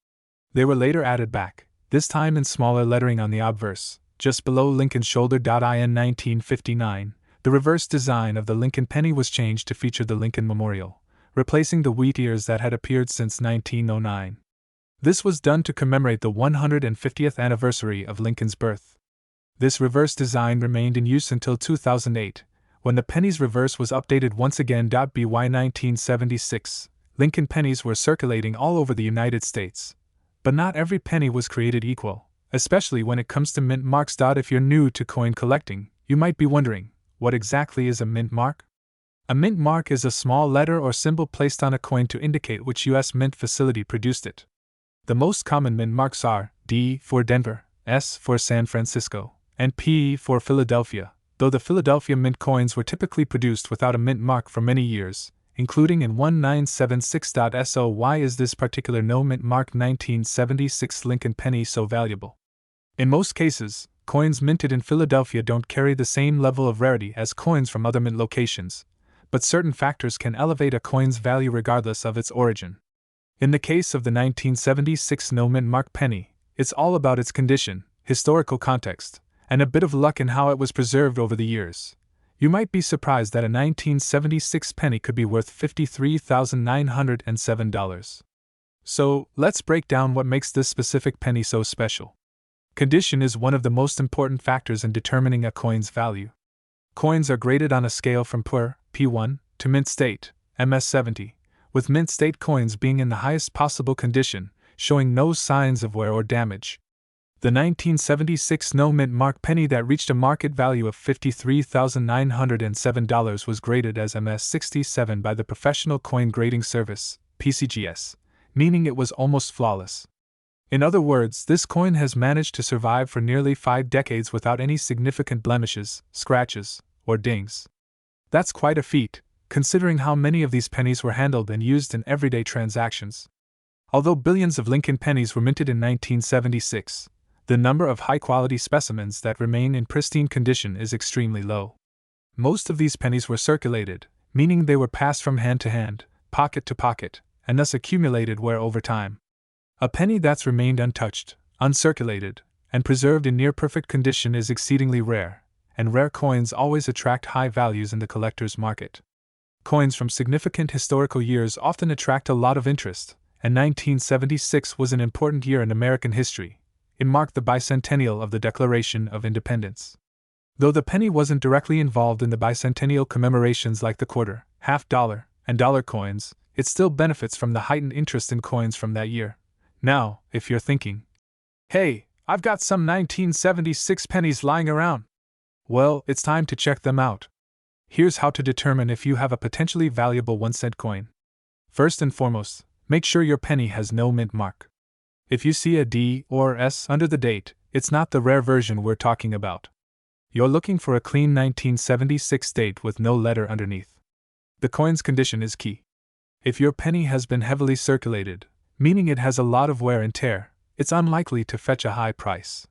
They were later added back, this time in smaller lettering on the obverse, just below Lincoln's shoulder. In 1959, the reverse design of the Lincoln penny was changed to feature the Lincoln Memorial, replacing the wheat ears that had appeared since 1909. This was done to commemorate the 150th anniversary of Lincoln's birth. This reverse design remained in use until 2008, when the penny's reverse was updated once again. By 1976, Lincoln pennies were circulating all over the United States. But not every penny was created equal, especially when it comes to mint marks. If you're new to coin collecting, you might be wondering, what exactly is a mint mark? A mint mark is a small letter or symbol placed on a coin to indicate which U.S. mint facility produced it. The most common mint marks are D for Denver, S for San Francisco, and P for Philadelphia, though the Philadelphia mint coins were typically produced without a mint mark for many years, including in 1976. So why is this particular no-mint mark 1976 Lincoln penny so valuable? In most cases, coins minted in Philadelphia don't carry the same level of rarity as coins from other mint locations, but certain factors can elevate a coin's value regardless of its origin. In the case of the 1976 no-mint mark penny, it's all about its condition, historical context, and a bit of luck in how it was preserved over the years. You might be surprised that a 1976 penny could be worth $53,907. So, let's break down what makes this specific penny so special. Condition is one of the most important factors in determining a coin's value. Coins are graded on a scale from poor, P1, to mint state, MS70, with mint state coins being in the highest possible condition, showing no signs of wear or damage. The 1976 no-mint mark penny that reached a market value of $53,907 was graded as MS67 by the Professional Coin Grading Service, PCGS, meaning it was almost flawless. In other words, this coin has managed to survive for nearly 5 decades without any significant blemishes, scratches, or dings. That's quite a feat, considering how many of these pennies were handled and used in everyday transactions. Although billions of Lincoln pennies were minted in 1976, the number of high-quality specimens that remain in pristine condition is extremely low. Most of these pennies were circulated, meaning they were passed from hand to hand, pocket to pocket, and thus accumulated wear over time. A penny that's remained untouched, uncirculated, and preserved in near-perfect condition is exceedingly rare, and rare coins always attract high values in the collector's market. Coins from significant historical years often attract a lot of interest, and 1976 was an important year in American history. It marked the bicentennial of the Declaration of Independence. Though the penny wasn't directly involved in the bicentennial commemorations like the quarter, half-dollar, and dollar coins, it still benefits from the heightened interest in coins from that year. Now, if you're thinking, hey, I've got some 1976 pennies lying around, well, it's time to check them out. Here's how to determine if you have a potentially valuable 1-cent coin. First and foremost, make sure your penny has no mint mark. If you see a D or S under the date, it's not the rare version we're talking about. You're looking for a clean 1976 date with no letter underneath. The coin's condition is key. If your penny has been heavily circulated, meaning it has a lot of wear and tear. It's unlikely to fetch a high price.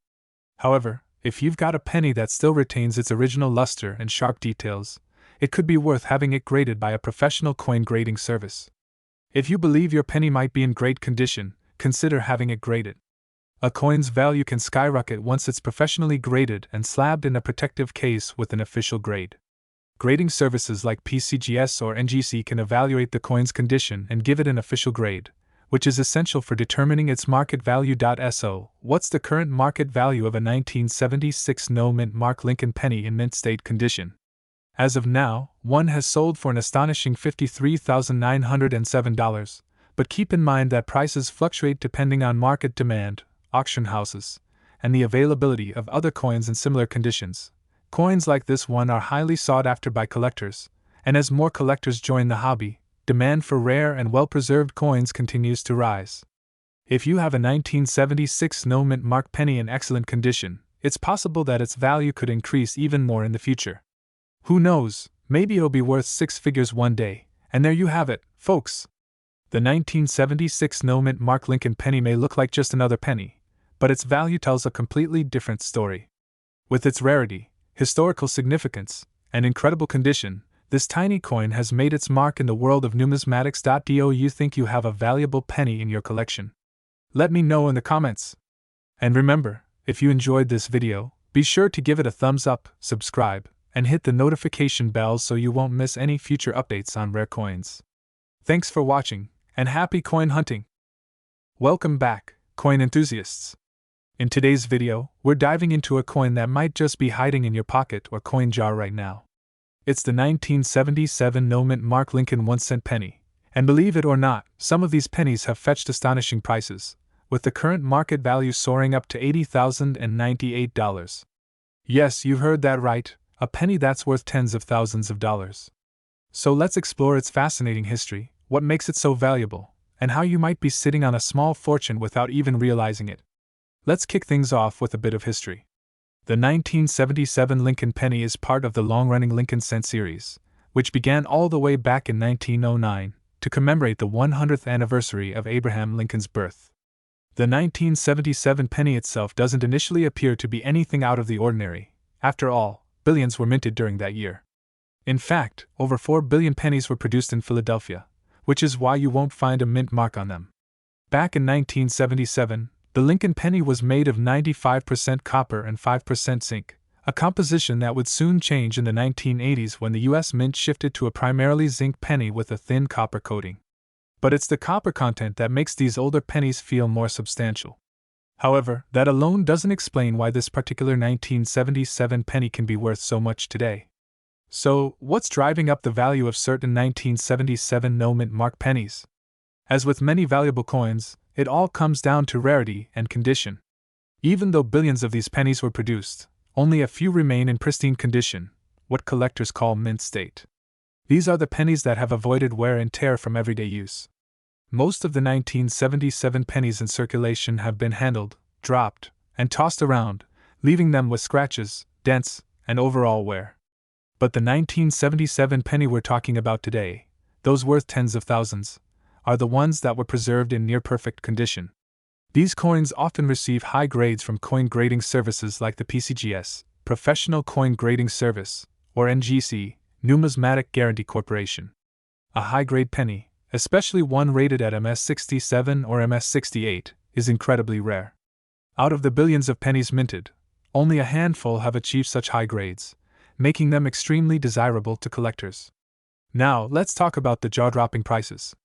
However, if you've got a penny that still retains its original luster and sharp details, it could be worth having it graded by a professional coin grading service. If you believe your penny might be in great condition, consider having it graded. A coin's value can skyrocket once it's professionally graded and slabbed in a protective case with an official grade. Grading services like PCGS or NGC can evaluate the coin's condition and give it an official grade, which is essential for determining its market value. So, what's the current market value of a 1976 no-mint Mark Lincoln penny in mint state condition? As of now, one has sold for an astonishing $53,907, but keep in mind that prices fluctuate depending on market demand, auction houses, and the availability of other coins in similar conditions. Coins like this one are highly sought after by collectors, and as more collectors join the hobby, demand for rare and well-preserved coins continues to rise. If you have a 1976 no-mint Mark penny in excellent condition, it's possible that its value could increase even more in the future. Who knows, maybe it'll be worth six figures one day, and there you have it, folks. The 1976 no-mint Mark Lincoln penny may look like just another penny, but its value tells a completely different story. With its rarity, historical significance, and incredible condition, this tiny coin has made its mark in the world of numismatics. Do you think you have a valuable penny in your collection? Let me know in the comments. And remember, if you enjoyed this video, be sure to give it a thumbs up, subscribe, and hit the notification bell so you won't miss any future updates on rare coins. Thanks for watching, and happy coin hunting! Welcome back, coin enthusiasts! In today's video, we're diving into a coin that might just be hiding in your pocket or coin jar right now. It's the 1977 no-mint Mark Lincoln 1-cent penny, and believe it or not, some of these pennies have fetched astonishing prices, with the current market value soaring up to $80,098. Yes, you heard that right, a penny that's worth tens of thousands of dollars. So let's explore its fascinating history, what makes it so valuable, and how you might be sitting on a small fortune without even realizing it. Let's kick things off with a bit of history. The 1977 Lincoln penny is part of the long-running Lincoln cent series, which began all the way back in 1909 to commemorate the 100th anniversary of Abraham Lincoln's birth. The 1977 penny itself doesn't initially appear to be anything out of the ordinary. After all, billions were minted during that year. In fact, over 4 billion pennies were produced in Philadelphia, which is why you won't find a mint mark on them. Back in 1977, the Lincoln penny was made of 95% copper and 5% zinc, a composition that would soon change in the 1980s when the U.S. Mint shifted to a primarily zinc penny with a thin copper coating. But it's the copper content that makes these older pennies feel more substantial. However, that alone doesn't explain why this particular 1977 penny can be worth so much today. So, what's driving up the value of certain 1977 no-mint Mark pennies? As with many valuable coins, it all comes down to rarity and condition. Even though billions of these pennies were produced, only a few remain in pristine condition, what collectors call mint state. These are the pennies that have avoided wear and tear from everyday use. Most of the 1977 pennies in circulation have been handled, dropped, and tossed around, leaving them with scratches, dents, and overall wear. But the 1977 penny we're talking about today, those worth tens of thousands, are the ones that were preserved in near-perfect condition. These coins often receive high grades from coin grading services like the PCGS, Professional Coin Grading Service, or NGC, Numismatic Guarantee Corporation. A high-grade penny, especially one rated at MS67 or MS68, is incredibly rare. Out of the billions of pennies minted, only a handful have achieved such high grades, making them extremely desirable to collectors. Now, let's talk about the jaw-dropping prices.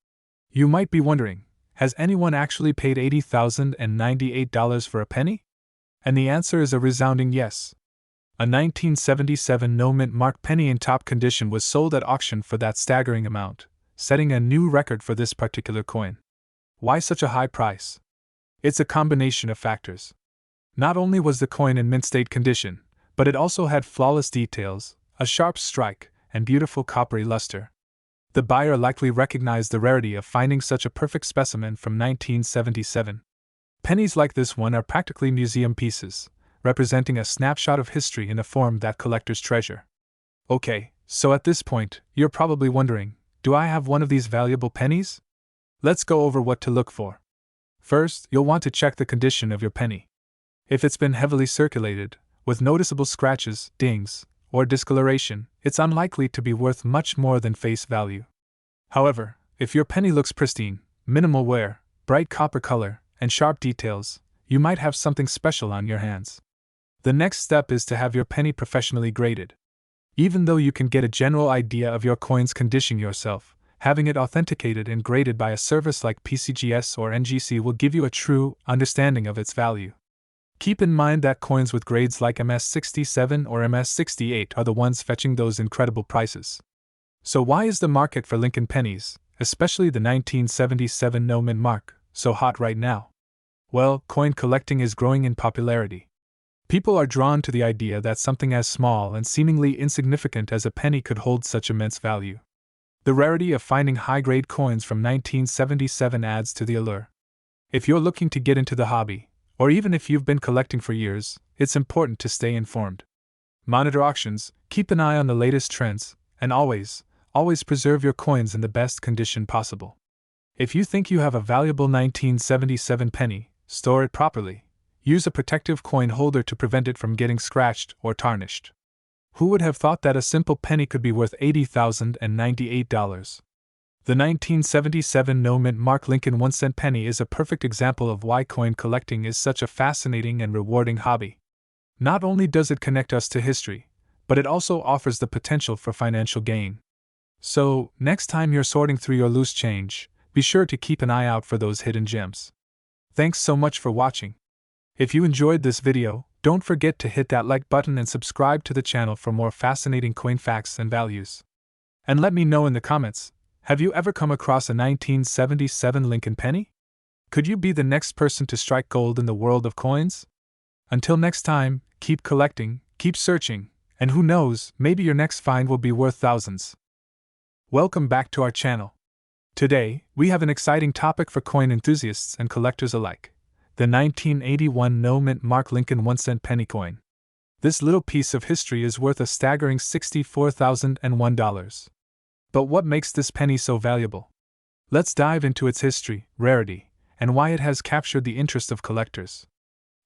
You might be wondering, has anyone actually paid $80,098 for a penny? And the answer is a resounding yes. A 1977 no-mint Mark penny in top condition was sold at auction for that staggering amount, setting a new record for this particular coin. Why such a high price? It's a combination of factors. Not only was the coin in mint state condition, but it also had flawless details, a sharp strike, and beautiful coppery luster. The buyer likely recognized the rarity of finding such a perfect specimen from 1977. Pennies like this one are practically museum pieces, representing a snapshot of history in a form that collectors treasure. Okay, so at this point, you're probably wondering, do I have one of these valuable pennies? Let's go over what to look for. First, you'll want to check the condition of your penny. If it's been heavily circulated, with noticeable scratches, dings, or discoloration, it's unlikely to be worth much more than face value. However, if your penny looks pristine, minimal wear, bright copper color, and sharp details, you might have something special on your hands. The next step is to have your penny professionally graded. Even though you can get a general idea of your coin's condition yourself, having it authenticated and graded by a service like PCGS or NGC will give you a true understanding of its value. Keep in mind that coins with grades like MS67 or MS68 are the ones fetching those incredible prices. So why is the market for Lincoln pennies, especially the 1977 no-mint mark, so hot right now? Well, coin collecting is growing in popularity. People are drawn to the idea that something as small and seemingly insignificant as a penny could hold such immense value. The rarity of finding high-grade coins from 1977 adds to the allure. If you're looking to get into the hobby, or even if you've been collecting for years, it's important to stay informed. Monitor auctions, keep an eye on the latest trends, and always preserve your coins in the best condition possible. If you think you have a valuable 1977 penny, store it properly. Use a protective coin holder to prevent it from getting scratched or tarnished. Who would have thought that a simple penny could be worth $80,098? The 1977 no-mint mark Lincoln 1-cent penny is a perfect example of why coin collecting is such a fascinating and rewarding hobby. Not only does it connect us to history, but it also offers the potential for financial gain. So, next time you're sorting through your loose change, be sure to keep an eye out for those hidden gems. Thanks so much for watching. If you enjoyed this video, don't forget to hit that like button and subscribe to the channel for more fascinating coin facts and values. And let me know in the comments, have you ever come across a 1977 Lincoln penny? Could you be the next person to strike gold in the world of coins? Until next time, keep collecting, keep searching, and who knows, maybe your next find will be worth thousands. Welcome back to our channel. Today, we have an exciting topic for coin enthusiasts and collectors alike. The 1981 no-mint mark Lincoln 1-cent penny coin. This little piece of history is worth a staggering $64,001. But what makes this penny so valuable? Let's dive into its history, rarity, and why it has captured the interest of collectors.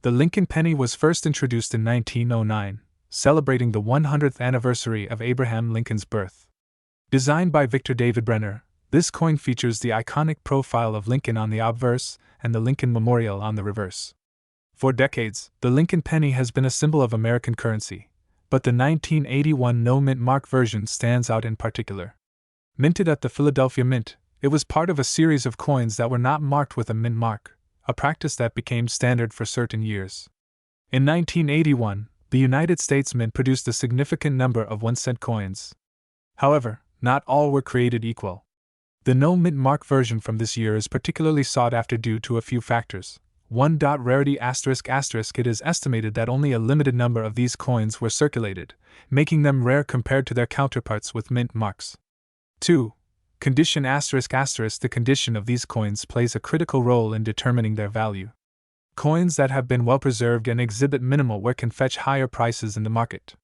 The Lincoln penny was first introduced in 1909, celebrating the 100th anniversary of Abraham Lincoln's birth. Designed by Victor David Brenner, this coin features the iconic profile of Lincoln on the obverse and the Lincoln Memorial on the reverse. For decades, the Lincoln penny has been a symbol of American currency, but the 1981 no-mint mark version stands out in particular. Minted at the Philadelphia Mint, it was part of a series of coins that were not marked with a mint mark, a practice that became standard for certain years. In 1981, the United States Mint produced a significant number of 1-cent coins. However, not all were created equal. The no-mint mark version from this year is particularly sought after due to a few factors. 1. Rarity ***. It is estimated that only a limited number of these coins were circulated, making them rare compared to their counterparts with mint marks. 2. Condition ***. The condition of these coins plays a critical role in determining their value. Coins that have been well preserved and exhibit minimal wear can fetch higher prices in the market.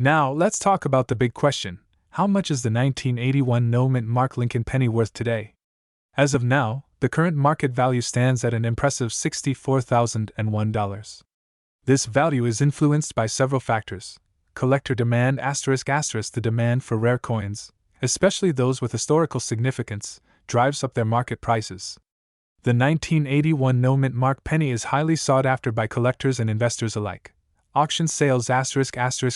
Now, let's talk about the big question. How much is the 1981 no-mint mark Lincoln penny worth today? As of now, the current market value stands at an impressive $64,001. This value is influenced by several factors. Collector demand ***. The demand for rare coins, especially those with historical significance, drives up their market prices. The 1981 no-mint mark penny is highly sought after by collectors and investors alike. Auction sales ***.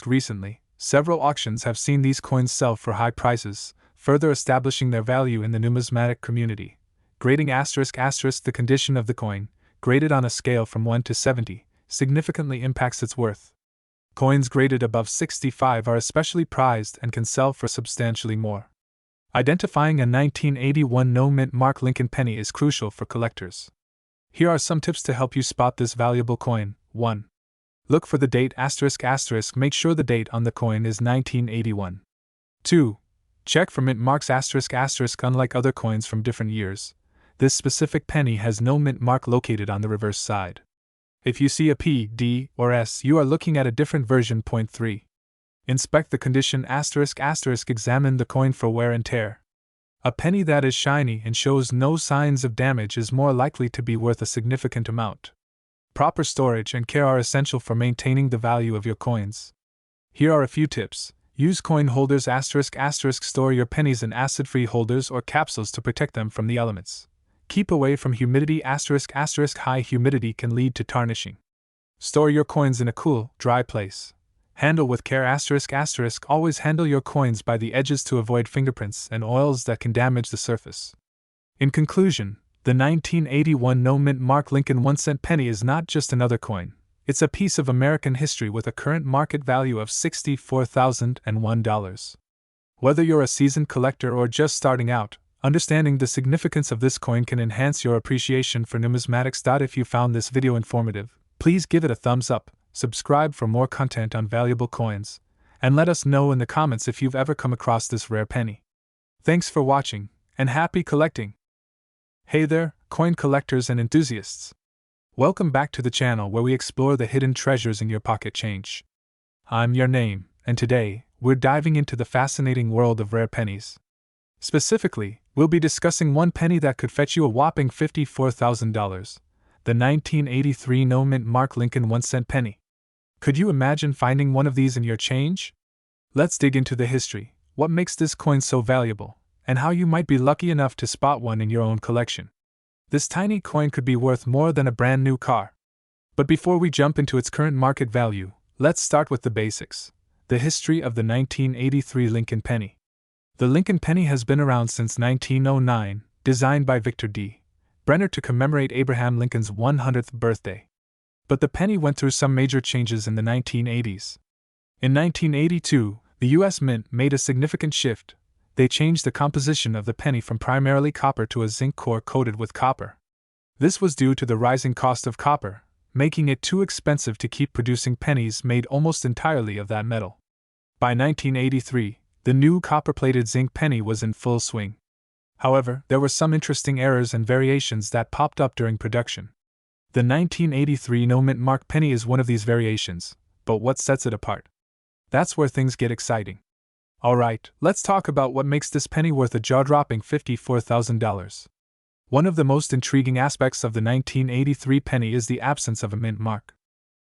Recently, several auctions have seen these coins sell for high prices, further establishing their value in the numismatic community. Grading ***. The condition of the coin, graded on a scale from 1 to 70, significantly impacts its worth. Coins graded above 65 are especially prized and can sell for substantially more. Identifying a 1981 no-mint mark Lincoln penny is crucial for collectors. Here are some tips to help you spot this valuable coin. 1. Look for the date ***. Make sure the date on the coin is 1981. 2. Check for mint marks ***. Unlike other coins from different years, this specific penny has no mint mark located on the reverse side. If you see a P, D, or S, you are looking at a different version. 3. Inspect the condition ***. Examine the coin for wear and tear. A penny that is shiny and shows no signs of damage is more likely to be worth a significant amount. Proper storage and care are essential for maintaining the value of your coins. Here are a few tips. Use coin holders ***. Store your pennies in acid-free holders or capsules to protect them from the elements. Keep away from humidity ***. High humidity can lead to tarnishing. Store your coins in a cool, dry place. Handle with care ***. Always handle your coins by the edges to avoid fingerprints and oils that can damage the surface. In conclusion, the 1981 no-mint mark Lincoln 1-cent penny is not just another coin. It's a piece of American history with a current market value of $64,001. Whether you're a seasoned collector or just starting out, understanding the significance of this coin can enhance your appreciation for numismatics. If you found this video informative, please give it a thumbs up, subscribe for more content on valuable coins, and let us know in the comments if you've ever come across this rare penny. Thanks for watching, and happy collecting! Hey there, coin collectors and enthusiasts! Welcome back to the channel where we explore the hidden treasures in your pocket change. I'm your name, and today, we're diving into the fascinating world of rare pennies. Specifically, we'll be discussing one penny that could fetch you a whopping $54,000, the 1983 no-mint mark Lincoln 1-cent penny. Could you imagine finding one of these in your change? Let's dig into the history, what makes this coin so valuable, and how you might be lucky enough to spot one in your own collection. This tiny coin could be worth more than a brand new car. But before we jump into its current market value, let's start with the basics, the history of the 1983 Lincoln penny. The Lincoln penny has been around since 1909, designed by Victor D. Brenner to commemorate Abraham Lincoln's 100th birthday. But the penny went through some major changes in the 1980s. In 1982, the U.S. Mint made a significant shift. They changed the composition of the penny from primarily copper to a zinc core coated with copper. This was due to the rising cost of copper, making it too expensive to keep producing pennies made almost entirely of that metal. By 1983, the new copper-plated zinc penny was in full swing. However, there were some interesting errors and variations that popped up during production. The 1983 no-mint mark penny is one of these variations, but what sets it apart? That's where things get exciting. Alright, let's talk about what makes this penny worth a jaw-dropping $54,000. One of the most intriguing aspects of the 1983 penny is the absence of a mint mark.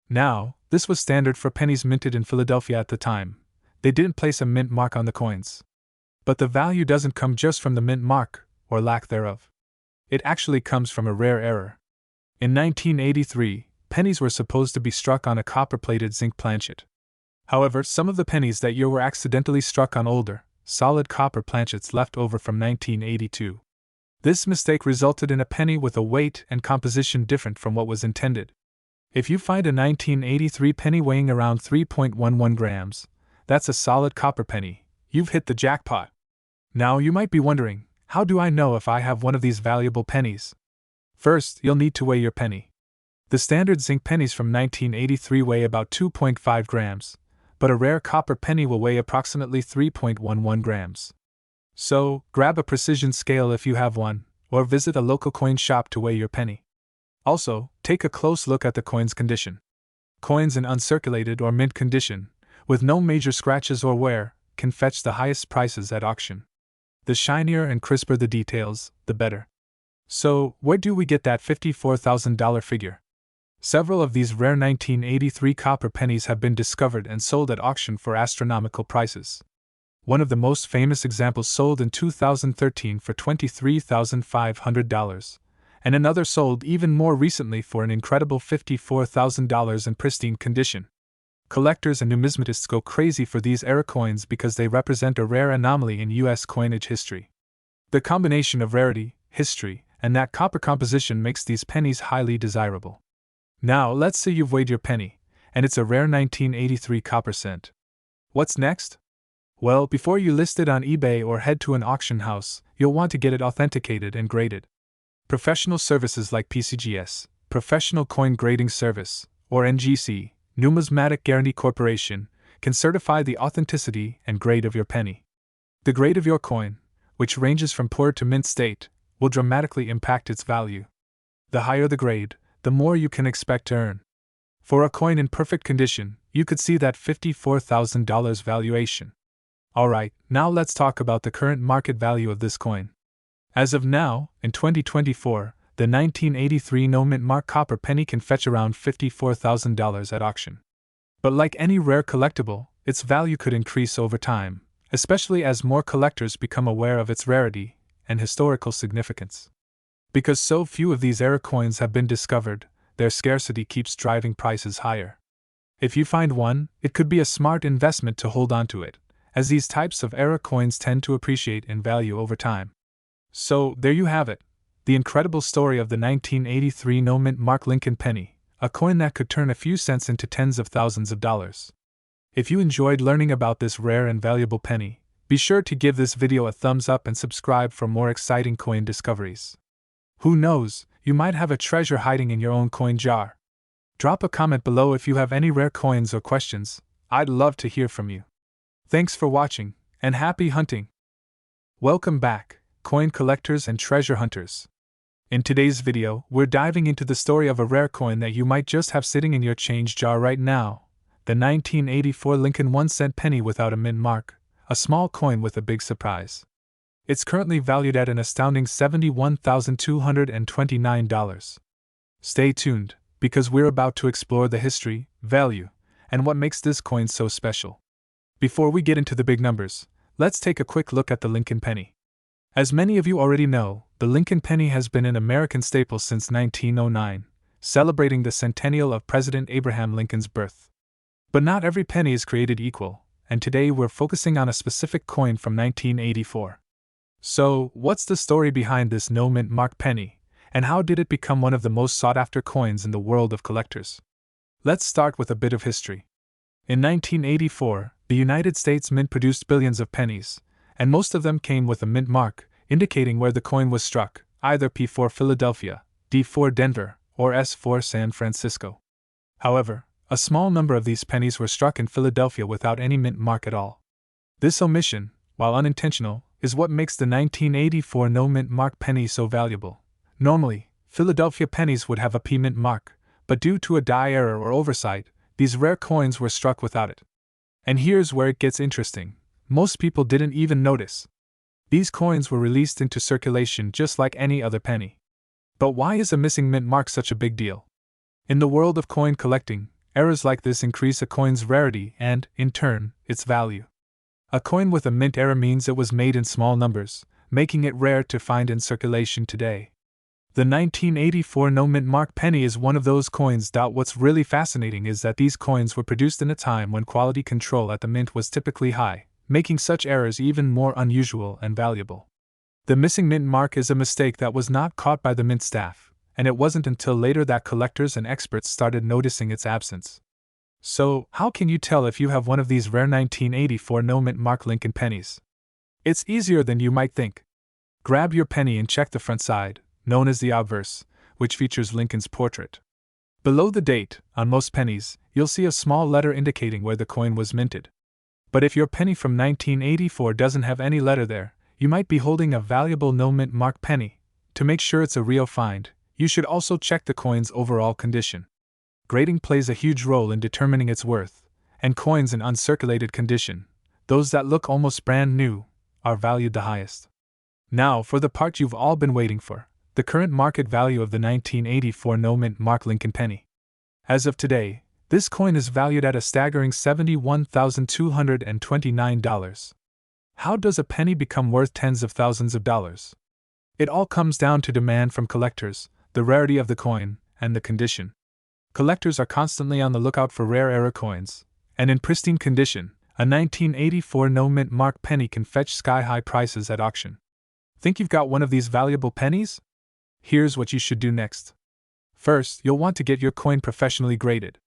Now, this was standard for pennies minted in Philadelphia at the time. They didn't place a mint mark on the coins. But the value doesn't come just from the mint mark, or lack thereof. It actually comes from a rare error. In 1983, pennies were supposed to be struck on a copper-plated zinc planchet. However, some of the pennies that year were accidentally struck on older, solid copper planchets left over from 1982. This mistake resulted in a penny with a weight and composition different from what was intended. If you find a 1983 penny weighing around 3.11 grams, that's a solid copper penny. You've hit the jackpot. Now you might be wondering, how do I know if I have one of these valuable pennies? First, you'll need to weigh your penny. The standard zinc pennies from 1983 weigh about 2.5 grams. But a rare copper penny will weigh approximately 3.11 grams. So, grab a precision scale if you have one, or visit a local coin shop to weigh your penny. Also, take a close look at the coin's condition. Coins in uncirculated or mint condition, with no major scratches or wear, can fetch the highest prices at auction. The shinier and crisper the details, the better. So, where do we get that $54,000 figure? Several of these rare 1983 copper pennies have been discovered and sold at auction for astronomical prices. One of the most famous examples sold in 2013 for $23,500, and another sold even more recently for an incredible $54,000 in pristine condition. Collectors and numismatists go crazy for these era coins because they represent a rare anomaly in U.S. coinage history. The combination of rarity, history, and that copper composition makes these pennies highly desirable. Now, let's say you've weighed your penny, and it's a rare 1983 copper cent. What's next? Well, before you list it on eBay or head to an auction house, you'll want to get it authenticated and graded. Professional services like PCGS, Professional Coin Grading Service, or NGC, Numismatic Guarantee Corporation, can certify the authenticity and grade of your penny. The grade of your coin, which ranges from poor to mint state, will dramatically impact its value. The higher the grade, the more you can expect to earn. For a coin in perfect condition, you could see that $54,000 valuation. Alright, now let's talk about the current market value of this coin. As of now, in 2024, the 1983 no-mint mark copper penny can fetch around $54,000 at auction. But like any rare collectible, its value could increase over time, especially as more collectors become aware of its rarity and historical significance. Because so few of these rare coins have been discovered, their scarcity keeps driving prices higher. If you find one, it could be a smart investment to hold onto it, as these types of rare coins tend to appreciate in value over time. So, there you have it, the incredible story of the 1983 no-mint mark Lincoln penny, a coin that could turn a few cents into tens of thousands of dollars. If you enjoyed learning about this rare and valuable penny, be sure to give this video a thumbs up and subscribe for more exciting coin discoveries. Who knows, you might have a treasure hiding in your own coin jar. Drop a comment below if you have any rare coins or questions. I'd love to hear from you. Thanks for watching, and happy hunting! Welcome back, coin collectors and treasure hunters. In today's video, we're diving into the story of a rare coin that you might just have sitting in your change jar right now, the 1984 Lincoln 1-cent penny without a mint mark, a small coin with a big surprise. It's currently valued at an astounding $71,229. Stay tuned, because we're about to explore the history, value, and what makes this coin so special. Before we get into the big numbers, let's take a quick look at the Lincoln penny. As many of you already know, the Lincoln penny has been an American staple since 1909, celebrating the centennial of President Abraham Lincoln's birth. But not every penny is created equal, and today we're focusing on a specific coin from 1984. So, what's the story behind this no-mint mark penny, and how did it become one of the most sought-after coins in the world of collectors? Let's start with a bit of history. In 1984, the United States Mint produced billions of pennies, and most of them came with a mint mark, indicating where the coin was struck, either P for Philadelphia, D for Denver, or S for San Francisco. However, a small number of these pennies were struck in Philadelphia without any mint mark at all. This omission, while unintentional, is what makes the 1984 no-mint mark penny so valuable. Normally, Philadelphia pennies would have a P mint mark, but due to a die error or oversight, these rare coins were struck without it. And here's where it gets interesting. Most people didn't even notice. These coins were released into circulation just like any other penny. But why is a missing mint mark such a big deal? In the world of coin collecting, errors like this increase a coin's rarity and, in turn, its value. A coin with a mint error means it was made in small numbers, making it rare to find in circulation today. The 1984 no-mint mark penny is one of those coins. What's really fascinating is that these coins were produced in a time when quality control at the mint was typically high, making such errors even more unusual and valuable. The missing mint mark is a mistake that was not caught by the mint staff, and it wasn't until later that collectors and experts started noticing its absence. So, how can you tell if you have one of these rare 1984 no-mint mark Lincoln pennies? It's easier than you might think. Grab your penny and check the front side, known as the obverse, which features Lincoln's portrait. Below the date, on most pennies, you'll see a small letter indicating where the coin was minted. But if your penny from 1984 doesn't have any letter there, you might be holding a valuable no-mint mark penny. To make sure it's a real find, you should also check the coin's overall condition. Grading plays a huge role in determining its worth, and coins in uncirculated condition, those that look almost brand new, are valued the highest. Now for the part you've all been waiting for, the current market value of the 1984 no-mint mark Lincoln penny. As of today, this coin is valued at a staggering $71,229. How does a penny become worth tens of thousands of dollars? It all comes down to demand from collectors, the rarity of the coin, and the condition. Collectors are constantly on the lookout for rare error coins, and in pristine condition, a 1984 no-mint mark penny can fetch sky-high prices at auction. Think you've got one of these valuable pennies? Here's what you should do next. First, you'll want to get your coin professionally graded.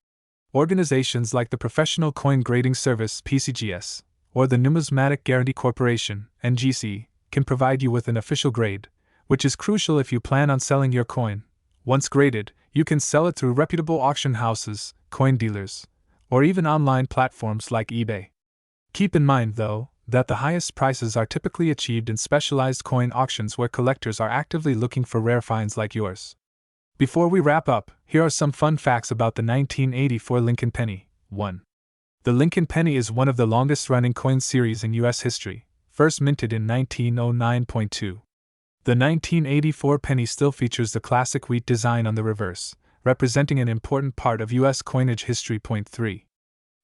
Organizations like the Professional Coin Grading Service (PCGS) or the Numismatic Guarantee Corporation (NGC) can provide you with an official grade, which is crucial if you plan on selling your coin. Once graded, you can sell it through reputable auction houses, coin dealers, or even online platforms like eBay. Keep in mind, though, that the highest prices are typically achieved in specialized coin auctions where collectors are actively looking for rare finds like yours. Before we wrap up, here are some fun facts about the 1984 Lincoln penny. 1. The Lincoln penny is one of the longest-running coin series in U.S. history, first minted in 1909.2. The 1984 penny still features the classic wheat design on the reverse, representing an important part of U.S. coinage history. 3.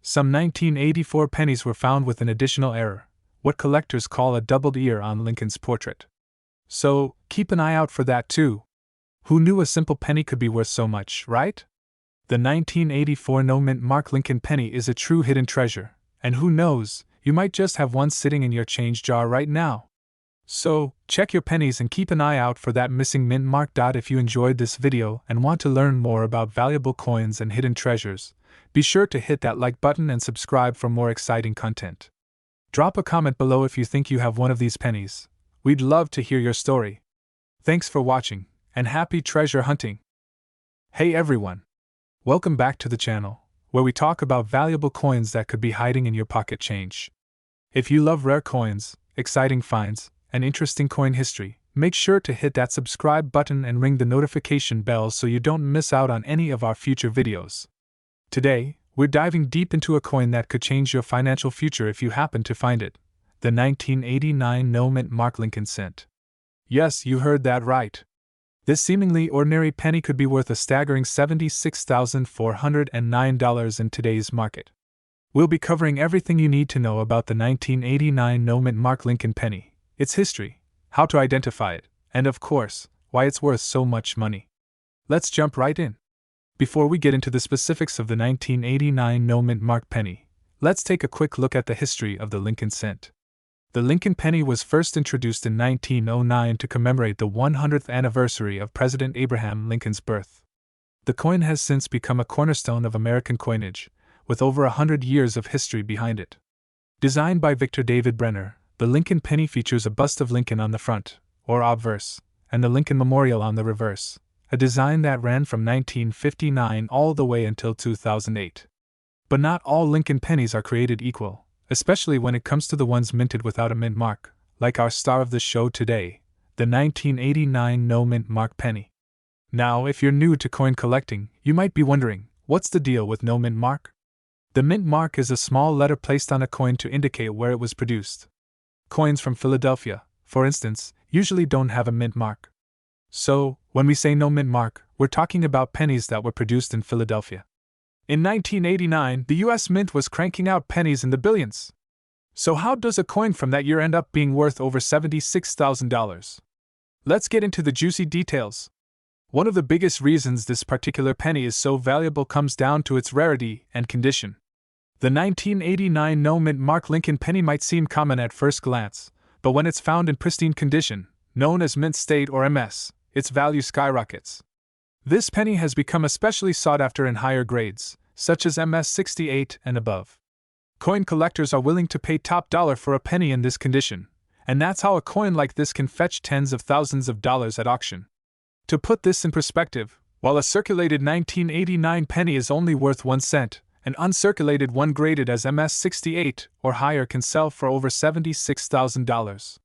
Some 1984 pennies were found with an additional error, what collectors call a doubled ear on Lincoln's portrait. So, keep an eye out for that too. Who knew a simple penny could be worth so much, right? The 1984 no-mint mark Lincoln penny is a true hidden treasure, and who knows, you might just have one sitting in your change jar right now. So, check your pennies and keep an eye out for that missing mint mark. If you enjoyed this video and want to learn more about valuable coins and hidden treasures, be sure to hit that like button and subscribe for more exciting content. Drop a comment below if you think you have one of these pennies. We'd love to hear your story. Thanks for watching, and happy treasure hunting! Hey everyone! Welcome back to the channel, where we talk about valuable coins that could be hiding in your pocket change. If you love rare coins, exciting finds, and interesting coin history, make sure to hit that subscribe button and ring the notification bell so you don't miss out on any of our future videos. Today, we're diving deep into a coin that could change your financial future if you happen to find it: the 1989 no-mint mark Lincoln cent. Yes, you heard that right. This seemingly ordinary penny could be worth a staggering $76,409 in today's market. We'll be covering everything you need to know about the 1989 no-mint mark Lincoln penny, its history, how to identify it, and of course, why it's worth so much money. Let's jump right in. Before we get into the specifics of the 1989 no-mint mark penny, let's take a quick look at the history of the Lincoln cent. The Lincoln penny was first introduced in 1909 to commemorate the 100th anniversary of President Abraham Lincoln's birth. The coin has since become a cornerstone of American coinage, with over 100 years of history behind it. Designed by Victor David Brenner, the Lincoln penny features a bust of Lincoln on the front, or obverse, and the Lincoln Memorial on the reverse, a design that ran from 1959 all the way until 2008. But not all Lincoln pennies are created equal, especially when it comes to the ones minted without a mint mark, like our star of the show today, the 1989 no-mint mark penny. Now, if you're new to coin collecting, you might be wondering, what's the deal with no mint mark? The mint mark is a small letter placed on a coin to indicate where it was produced. Coins from Philadelphia, for instance, usually don't have a mint mark. So, when we say no mint mark, we're talking about pennies that were produced in Philadelphia. In 1989, the US Mint was cranking out pennies in the billions. So how does a coin from that year end up being worth over $76,000? Let's get into the juicy details. One of the biggest reasons this particular penny is so valuable comes down to its rarity and condition. The 1989 no-mint mark Lincoln penny might seem common at first glance, but when it's found in pristine condition, known as mint state or MS, its value skyrockets. This penny has become especially sought after in higher grades, such as MS 68 and above. Coin collectors are willing to pay top dollar for a penny in this condition, and that's how a coin like this can fetch tens of thousands of dollars at auction. To put this in perspective, while a circulated 1989 penny is only worth 1 cent, an uncirculated one graded as MS 68 or higher can sell for over $76,000.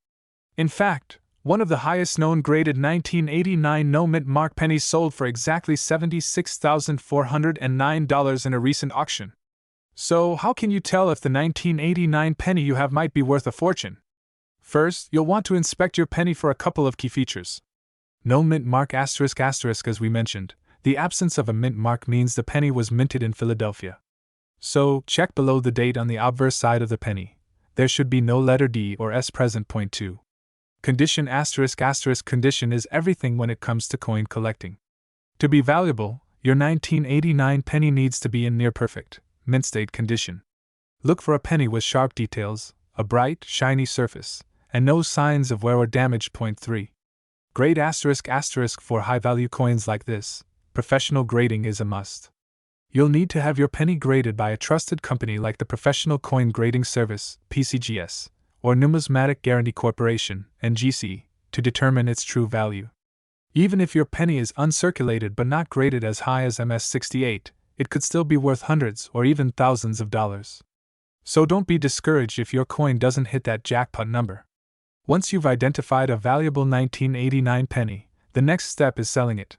In fact, one of the highest known graded 1989 no-mint mark pennies sold for exactly $76,409 in a recent auction. So, how can you tell if the 1989 penny you have might be worth a fortune? First, you'll want to inspect your penny for a couple of key features. No mint mark ***, as we mentioned, the absence of a mint mark means the penny was minted in Philadelphia. So, check below the date on the obverse side of the penny. There should be no letter D or S present. 2. Condition ***, condition is everything when it comes to coin collecting. To be valuable, your 1989 penny needs to be in near perfect, mint state condition. Look for a penny with sharp details, a bright, shiny surface, and no signs of wear or damage. 3. Grade ***, for high-value coins like this, professional grading is a must. You'll need to have your penny graded by a trusted company like the Professional Coin Grading Service, PCGS, or Numismatic Guarantee Corporation, NGC, to determine its true value. Even if your penny is uncirculated but not graded as high as MS 68, it could still be worth hundreds or even thousands of dollars. So don't be discouraged if your coin doesn't hit that jackpot number. Once you've identified a valuable 1989 penny, the next step is selling it.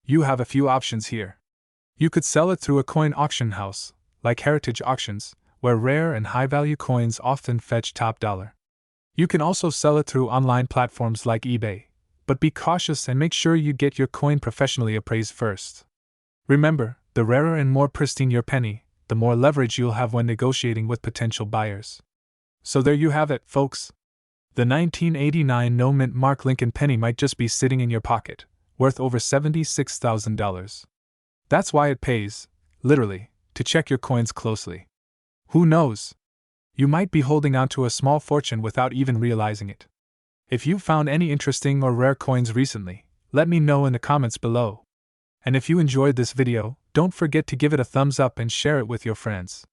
You have a few options here. You could sell it through a coin auction house, like Heritage Auctions, where rare and high-value coins often fetch top dollar. You can also sell it through online platforms like eBay, but be cautious and make sure you get your coin professionally appraised first. Remember, the rarer and more pristine your penny, the more leverage you'll have when negotiating with potential buyers. So there you have it, folks. The 1989 no-mint Mark Lincoln penny might just be sitting in your pocket, worth over $76,000. That's why it pays, literally, to check your coins closely. Who knows? You might be holding on to a small fortune without even realizing it. If you've found any interesting or rare coins recently, let me know in the comments below. And if you enjoyed this video, don't forget to give it a thumbs up and share it with your friends.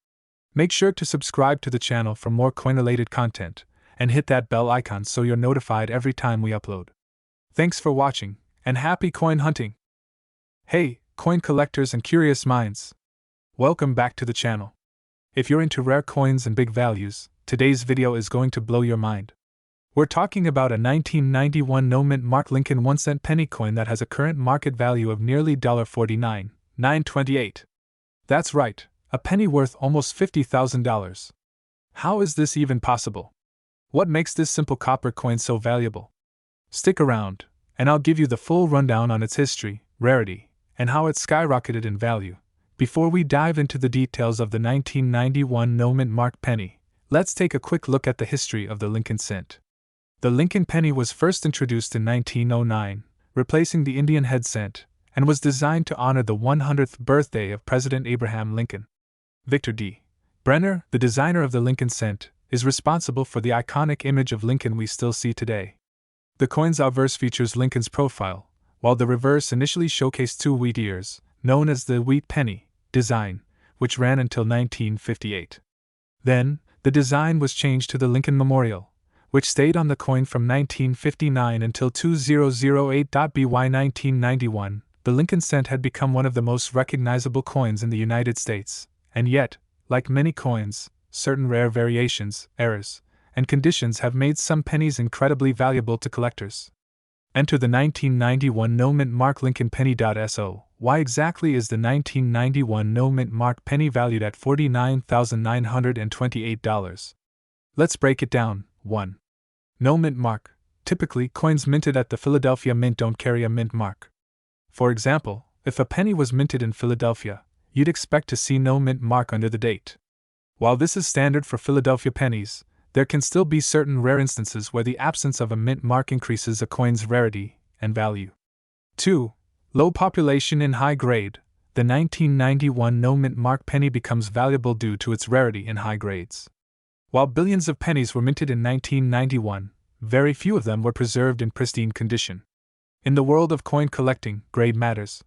Make sure to subscribe to the channel for more coin-related content, and hit that bell icon so you're notified every time we upload. Thanks for watching, and happy coin hunting! Hey, coin collectors and curious minds! Welcome back to the channel. If you're into rare coins and big values, today's video is going to blow your mind. We're talking about a 1991 no-mint Mark Lincoln 1-cent penny coin that has a current market value of nearly $49,928. That's right, a penny worth almost $50,000. How is this even possible? What makes this simple copper coin so valuable? Stick around, and I'll give you the full rundown on its history, rarity, and how it skyrocketed in value. Before we dive into the details of the 1991 no-mint Mark penny, let's take a quick look at the history of the Lincoln cent. The Lincoln penny was first introduced in 1909, replacing the Indian head cent, and was designed to honor the 100th birthday of President Abraham Lincoln. Victor D. Brenner, the designer of the Lincoln cent, is responsible for the iconic image of Lincoln we still see today. The coin's obverse features Lincoln's profile, while the reverse initially showcased two wheat ears, known as the wheat penny design, which ran until 1958. Then, the design was changed to the Lincoln Memorial, which stayed on the coin from 1959 until 2008. By 1991, the Lincoln cent had become one of the most recognizable coins in the United States, and yet, like many coins, certain rare variations, errors, and conditions have made some pennies incredibly valuable to collectors. Enter the 1991 no-mint Mark Lincoln penny. So, why exactly is the 1991 no-mint Mark penny valued at $49,928? Let's break it down. 1. No-mint mark. Typically, coins minted at the Philadelphia Mint don't carry a mint mark. For example, if a penny was minted in Philadelphia, you'd expect to see no mint mark under the date. While this is standard for Philadelphia pennies, there can still be certain rare instances where the absence of a mint mark increases a coin's rarity and value. 2. Low population in high grade. The 1991 no-mint mark penny becomes valuable due to its rarity in high grades. While billions of pennies were minted in 1991, very few of them were preserved in pristine condition. In the world of coin collecting, grade matters.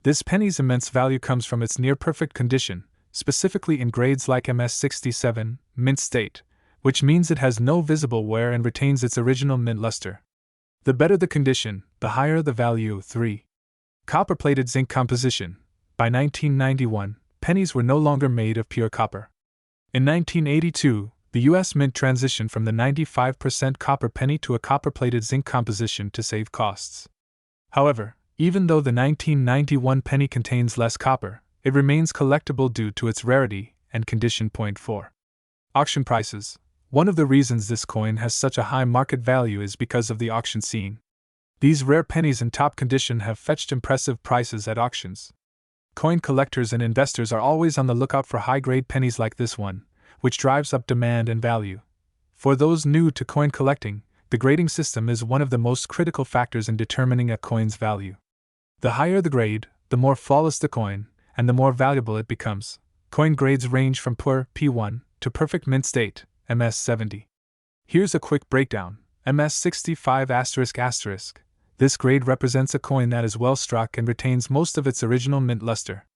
This penny's immense value comes from its near-perfect condition, specifically in grades like MS67, mint state, which means it has no visible wear and retains its original mint luster. The better the condition, the higher the value. 3. Copper-plated zinc composition. By 1991, pennies were no longer made of pure copper. In 1982, the U.S. Mint transitioned from the 95% copper penny to a copper-plated zinc composition to save costs. However, even though the 1991 penny contains less copper, it remains collectible due to its rarity and condition. 4. Auction prices. One of the reasons this coin has such a high market value is because of the auction scene. These rare pennies in top condition have fetched impressive prices at auctions. Coin collectors and investors are always on the lookout for high-grade pennies like this one, which drives up demand and value. For those new to coin collecting, the grading system is one of the most critical factors in determining a coin's value. The higher the grade, the more flawless the coin, and the more valuable it becomes. Coin grades range from poor P1 to perfect mint state, MS70. Here's a quick breakdown. MS65**. This grade represents a coin that is well struck and retains most of its original mint luster.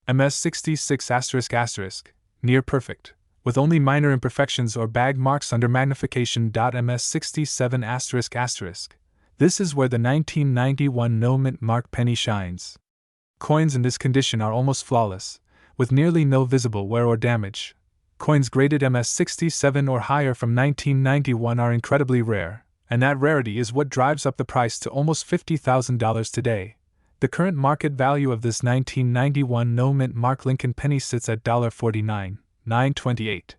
MS66**, near perfect, with only minor imperfections or bag marks under magnification. MS67**. This is where the 1991 no-mint mark penny shines. Coins in this condition are almost flawless, with nearly no visible wear or damage. Coins graded MS67 or higher from 1991 are incredibly rare, and that rarity is what drives up the price to almost $50,000 today. The current market value of this 1991 no-mint Mark Lincoln penny sits at $49,928. 928.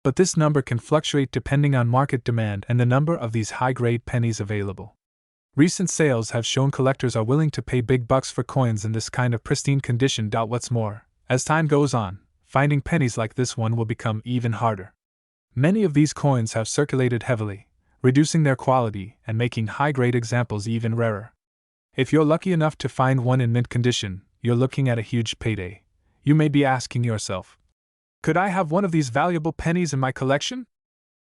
But this number can fluctuate depending on market demand and the number of these high-grade pennies available. Recent sales have shown collectors are willing to pay big bucks for coins in this kind of pristine condition. What's more, as time goes on, finding pennies like this one will become even harder. Many of these coins have circulated heavily, reducing their quality and making high-grade examples even rarer. If you're lucky enough to find one in mint condition, you're looking at a huge payday. You may be asking yourself, could I have one of these valuable pennies in my collection?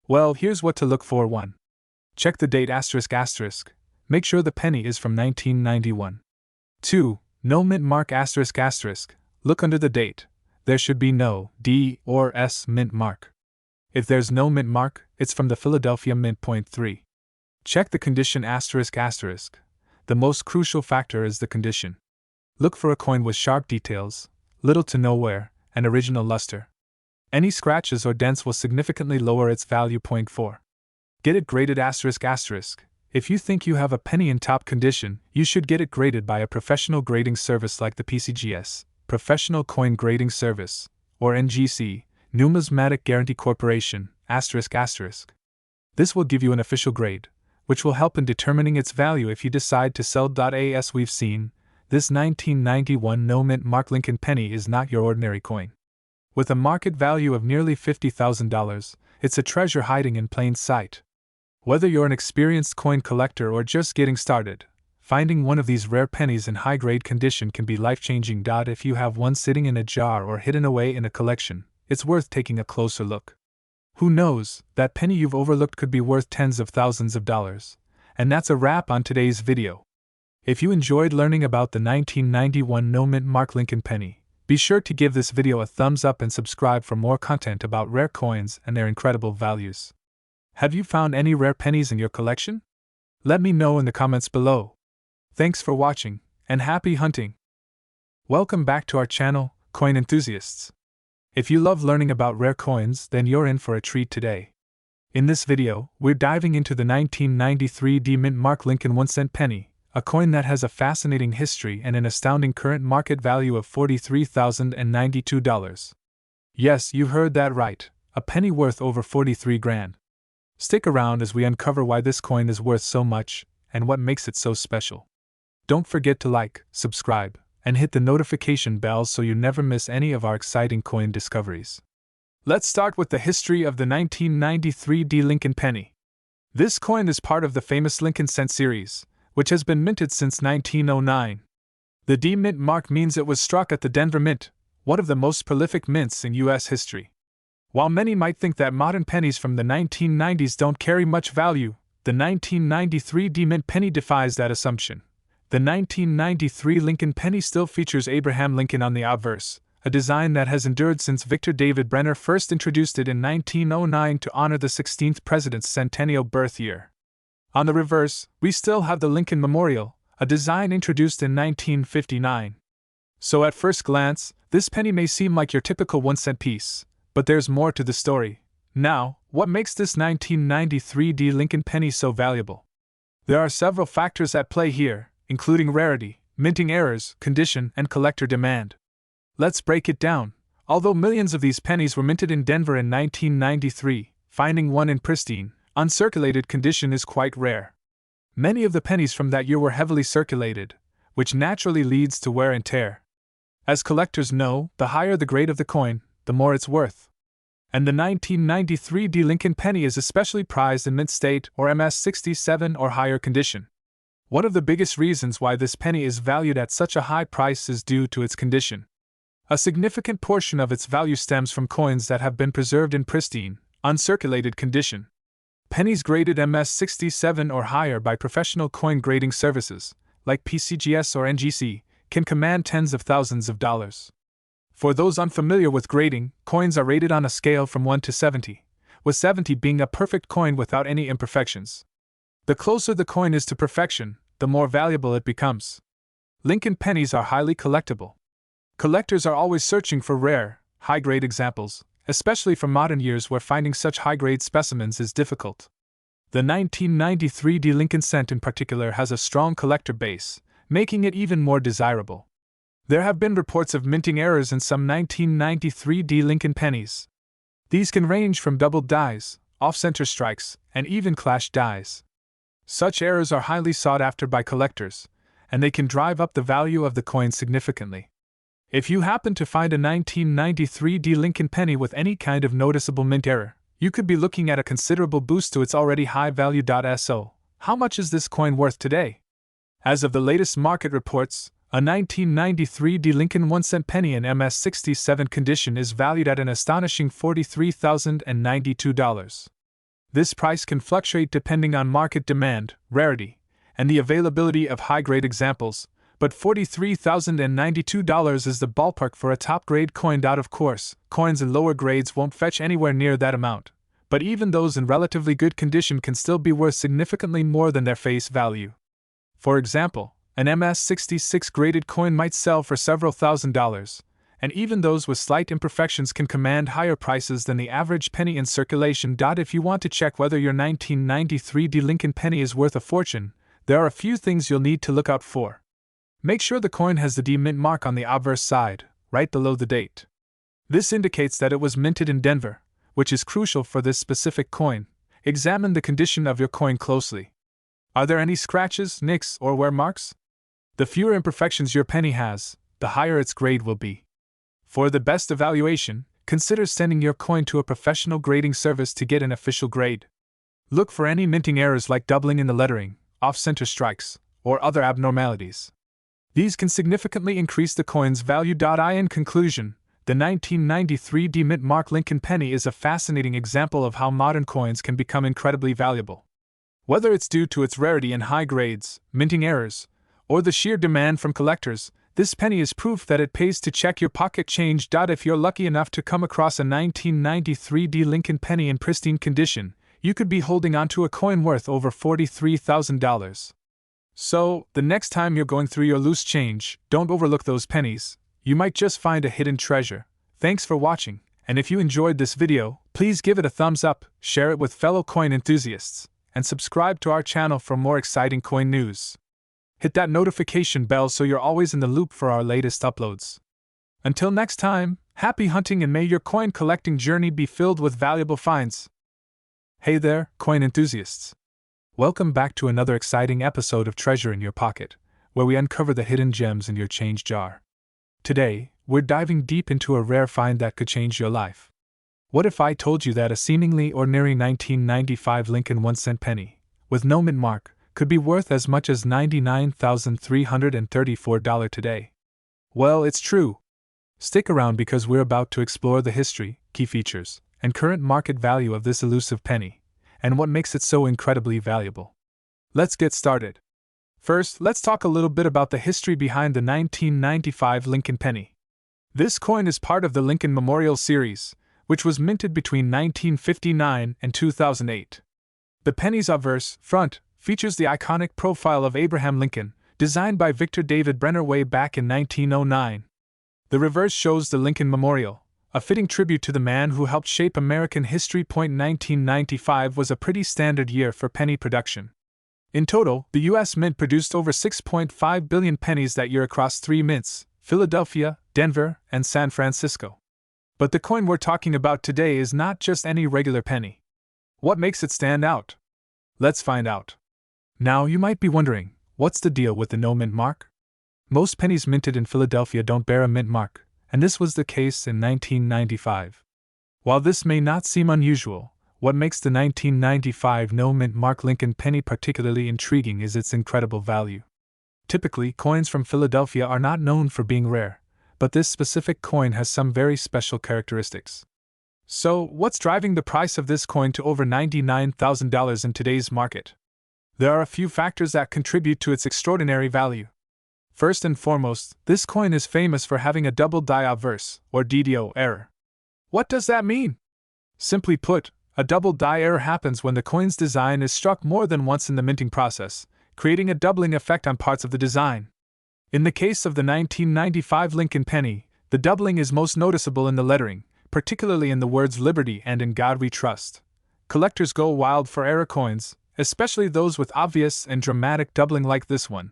Well, here's what to look for. 1. Check the date ***. Make sure the penny is from 1991. 2. No mint mark ***. Look under the date. There should be no D or S mint mark. If there's no mint mark, it's from the Philadelphia Mint. 3. Check the condition ***. The most crucial factor is the condition. Look for a coin with sharp details, little to no wear, and original luster. Any scratches or dents will significantly lower its value. 4. Get it graded ***. If you think you have a penny in top condition, you should get it graded by a professional grading service like the PCGS, Professional Coin Grading Service, or NGC, Numismatic Guarantee Corporation, ***. This will give you an official grade, which will help in determining its value if you decide to sell. As we've seen, this 1991 no mint mark Lincoln penny is not your ordinary coin. With a market value of nearly $50,000, it's a treasure hiding in plain sight. Whether you're an experienced coin collector or just getting started, finding one of these rare pennies in high-grade condition can be life-changing. If you have one sitting in a jar or hidden away in a collection, it's worth taking a closer look. Who knows, that penny you've overlooked could be worth tens of thousands of dollars. And that's a wrap on today's video. If you enjoyed learning about the 1991 no mint mark Lincoln penny, be sure to give this video a thumbs up and subscribe for more content about rare coins and their incredible values. Have you found any rare pennies in your collection? Let me know in the comments below. Thanks for watching, and happy hunting! Welcome back to our channel, Coin Enthusiasts. If you love learning about rare coins, then you're in for a treat today. In this video, we're diving into the 1993 D mint mark Lincoln 1-cent penny, a coin that has a fascinating history and an astounding current market value of $43,092. Yes, you heard that right, a penny worth over 43 grand. Stick around as we uncover why this coin is worth so much, and what makes it so special. Don't forget to like, subscribe, and hit the notification bell so you never miss any of our exciting coin discoveries. Let's start with the history of the 1993 D Lincoln penny. This coin is part of the famous Lincoln cent series, which has been minted since 1909. The D mint mark means it was struck at the Denver Mint, one of the most prolific mints in U.S. history. While many might think that modern pennies from the 1990s don't carry much value, the 1993 D mint penny defies that assumption. The 1993 Lincoln penny still features Abraham Lincoln on the obverse, a design that has endured since Victor David Brenner first introduced it in 1909 to honor the 16th president's centennial birth year. On the reverse, we still have the Lincoln Memorial, a design introduced in 1959. So at first glance, this penny may seem like your typical 1-cent piece, but there's more to the story. Now, what makes this 1993 D Lincoln penny so valuable? There are several factors at play here, including rarity, minting errors, condition, and collector demand. Let's break it down. Although millions of these pennies were minted in Denver in 1993, finding one in pristine, uncirculated condition is quite rare. Many of the pennies from that year were heavily circulated, which naturally leads to wear and tear. As collectors know, the higher the grade of the coin, the more it's worth. And the 1993 D Lincoln penny is especially prized in mint state or MS-67 or higher condition. One of the biggest reasons why this penny is valued at such a high price is due to its condition. A significant portion of its value stems from coins that have been preserved in pristine, uncirculated condition. Pennies graded MS-67 or higher by professional coin grading services, like PCGS or NGC, can command tens of thousands of dollars. For those unfamiliar with grading, coins are rated on a scale from 1 to 70, with 70 being a perfect coin without any imperfections. The closer the coin is to perfection, the more valuable it becomes. Lincoln pennies are highly collectible. Collectors are always searching for rare, high-grade examples, especially from modern years where finding such high-grade specimens is difficult. The 1993 D Lincoln cent in particular has a strong collector base, making it even more desirable. There have been reports of minting errors in some 1993 D Lincoln pennies, These can range from doubled dies, off-center strikes, and even clashed dies. Such errors are highly sought after by collectors, and they can drive up the value of the coin significantly. If you happen to find a 1993 D Lincoln penny with any kind of noticeable mint error, you could be looking at a considerable boost to its already high value. So, how much is this coin worth today? As of the latest market reports, a 1993 D Lincoln 1-cent penny in MS-67 condition is valued at an astonishing $43,092. This price can fluctuate depending on market demand, rarity, and the availability of high-grade examples, but $43,092 is the ballpark for a top-grade coin. Of course, coins in lower grades won't fetch anywhere near that amount, but even those in relatively good condition can still be worth significantly more than their face value. For example, an MS-66 graded coin might sell for several $1,000s, and even those with slight imperfections can command higher prices than the average penny in circulation. If you want to check whether your 1993 D Lincoln penny is worth a fortune, there are a few things you'll need to look out for. Make sure the coin has the D mint mark on the obverse side, right below the date. This indicates that it was minted in Denver, which is crucial for this specific coin. Examine the condition of your coin closely. Are there any scratches, nicks, or wear marks? The fewer imperfections your penny has, the higher its grade will be. For the best evaluation, consider sending your coin to a professional grading service to get an official grade. Look for any minting errors like doubling in the lettering, off-center strikes, or other abnormalities. These can significantly increase the coin's value. In conclusion, the 1993 D Mint Mark Lincoln penny is a fascinating example of how modern coins can become incredibly valuable. Whether it's due to its rarity and high grades, minting errors, or the sheer demand from collectors, this penny is proof that it pays to check your pocket change. If you're lucky enough to come across a 1993 D Lincoln penny in pristine condition, you could be holding onto a coin worth over $43,000. So, the next time you're going through your loose change, don't overlook those pennies. You might just find a hidden treasure. Thanks for watching, and if you enjoyed this video, please give it a thumbs up, share it with fellow coin enthusiasts, and subscribe to our channel for more exciting coin news. Hit that notification bell so you're always in the loop for our latest uploads. Until next time, happy hunting and may your coin collecting journey be filled with valuable finds. Hey there, coin enthusiasts. Welcome back to another exciting episode of Treasure in Your Pocket, where we uncover the hidden gems in your change jar. Today, we're diving deep into a rare find that could change your life. What if I told you that a seemingly ordinary 1995 Lincoln 1-cent penny, with no mint mark, could be worth as much as $99,334 today? Well, it's true. Stick around because we're about to explore the history, key features, and current market value of this elusive penny, and what makes it so incredibly valuable. Let's get started. First, let's talk a little bit about the history behind the 1995 Lincoln penny. This coin is part of the Lincoln Memorial series, which was minted between 1959 and 2008. The penny's obverse front features the iconic profile of Abraham Lincoln, designed by Victor David Brenner way back in 1909. The reverse shows the Lincoln Memorial, a fitting tribute to the man who helped shape American history. 1995 was a pretty standard year for penny production. In total, the U.S. Mint produced over 6.5 billion pennies that year across 3 mints, Philadelphia, Denver, and San Francisco. But the coin we're talking about today is not just any regular penny. What makes it stand out? Let's find out. Now, you might be wondering, what's the deal with the no mint mark? Most pennies minted in Philadelphia don't bear a mint mark, and this was the case in 1995. While this may not seem unusual, what makes the 1995 no mint mark Lincoln penny particularly intriguing is its incredible value. Typically, coins from Philadelphia are not known for being rare, but this specific coin has some very special characteristics. So, what's driving the price of this coin to over $99,000 in today's market? There are a few factors that contribute to its extraordinary value. First and foremost, this coin is famous for having a double die obverse, or DDO, error. What does that mean? Simply put, a double die error happens when the coin's design is struck more than once in the minting process, creating a doubling effect on parts of the design. In the case of the 1995 Lincoln penny, the doubling is most noticeable in the lettering, particularly in the words Liberty and In God We Trust. Collectors go wild for error coins, especially those with obvious and dramatic doubling like this one.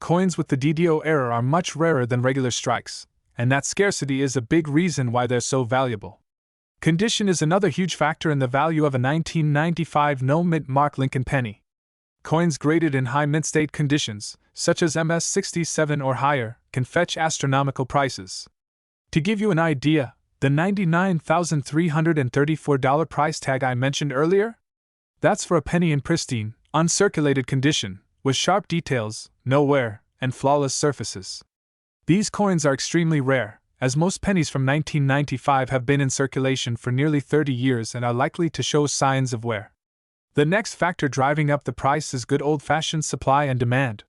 Coins with the DDO error are much rarer than regular strikes, and that scarcity is a big reason why they're so valuable. Condition is another huge factor in the value of a 1995 no-mint mark Lincoln penny. Coins graded in high mint state conditions, such as MS-67 or higher, can fetch astronomical prices. To give you an idea, the $99,334 price tag I mentioned earlier? That's for a penny in pristine, uncirculated condition, with sharp details, no wear, and flawless surfaces. These coins are extremely rare, as most pennies from 1995 have been in circulation for nearly 30 years and are likely to show signs of wear. The next factor driving up the price is good old-fashioned supply and demand.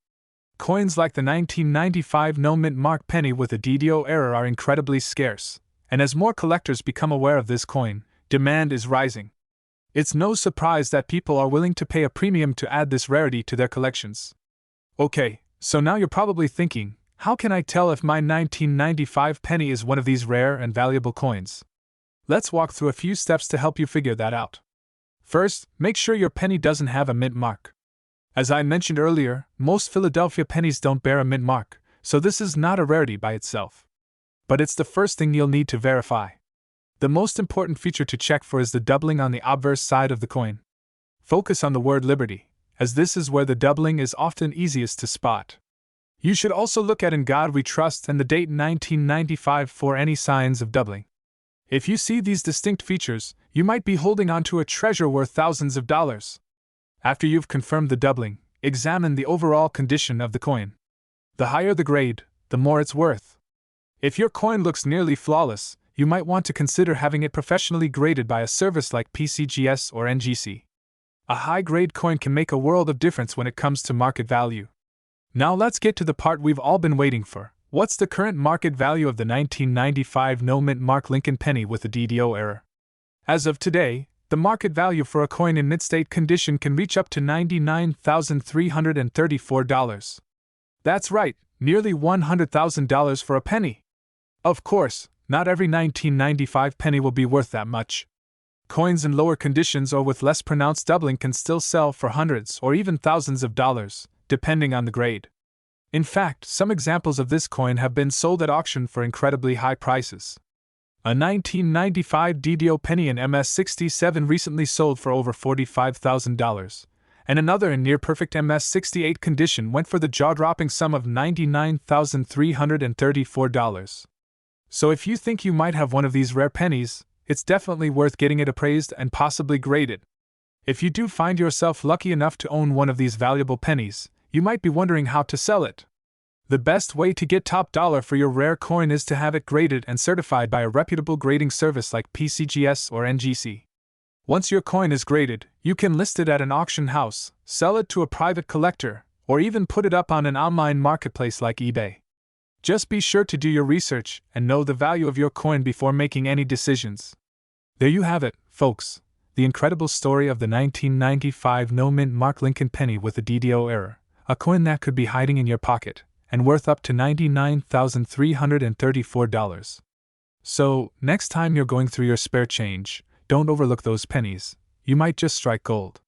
Coins like the 1995 no-mint mark penny with a DDO error are incredibly scarce, and as more collectors become aware of this coin, demand is rising. It's no surprise that people are willing to pay a premium to add this rarity to their collections. Okay, so now you're probably thinking, how can I tell if my 1995 penny is one of these rare and valuable coins? Let's walk through a few steps to help you figure that out. First, make sure your penny doesn't have a mint mark. As I mentioned earlier, most Philadelphia pennies don't bear a mint mark, so this is not a rarity by itself. But it's the first thing you'll need to verify. The most important feature to check for is the doubling on the obverse side of the coin. Focus on the word Liberty, as this is where the doubling is often easiest to spot. You should also look at In God We Trust and the date 1995 for any signs of doubling. If you see these distinct features, you might be holding on to a treasure worth thousands of dollars. After you've confirmed the doubling, examine the overall condition of the coin. The higher the grade, the more it's worth. If your coin looks nearly flawless, you might want to consider having it professionally graded by a service like PCGS or NGC. A high-grade coin can make a world of difference when it comes to market value. Now let's get to the part we've all been waiting for. What's the current market value of the 1995 no-mint mark Lincoln penny with a DDO error? As of today, the market value for a coin in mint-state condition can reach up to $99,334. That's right, nearly $100,000 for a penny. Of course, not every 1995 penny will be worth that much. Coins in lower conditions or with less pronounced doubling can still sell for hundreds or even thousands of dollars, depending on the grade. In fact, some examples of this coin have been sold at auction for incredibly high prices. A 1995 DDO penny in MS-67 recently sold for over $45,000, and another in near-perfect MS-68 condition went for the jaw-dropping sum of $99,334. So if you think you might have one of these rare pennies, it's definitely worth getting it appraised and possibly graded. If you do find yourself lucky enough to own one of these valuable pennies, you might be wondering how to sell it. The best way to get top dollar for your rare coin is to have it graded and certified by a reputable grading service like PCGS or NGC. Once your coin is graded, you can list it at an auction house, sell it to a private collector, or even put it up on an online marketplace like eBay. Just be sure to do your research and know the value of your coin before making any decisions. There you have it, folks, the incredible story of the 1995 no-mint mark Lincoln penny with a DDO error, a coin that could be hiding in your pocket and worth up to $99,334. So, next time you're going through your spare change, don't overlook those pennies. You might just strike gold.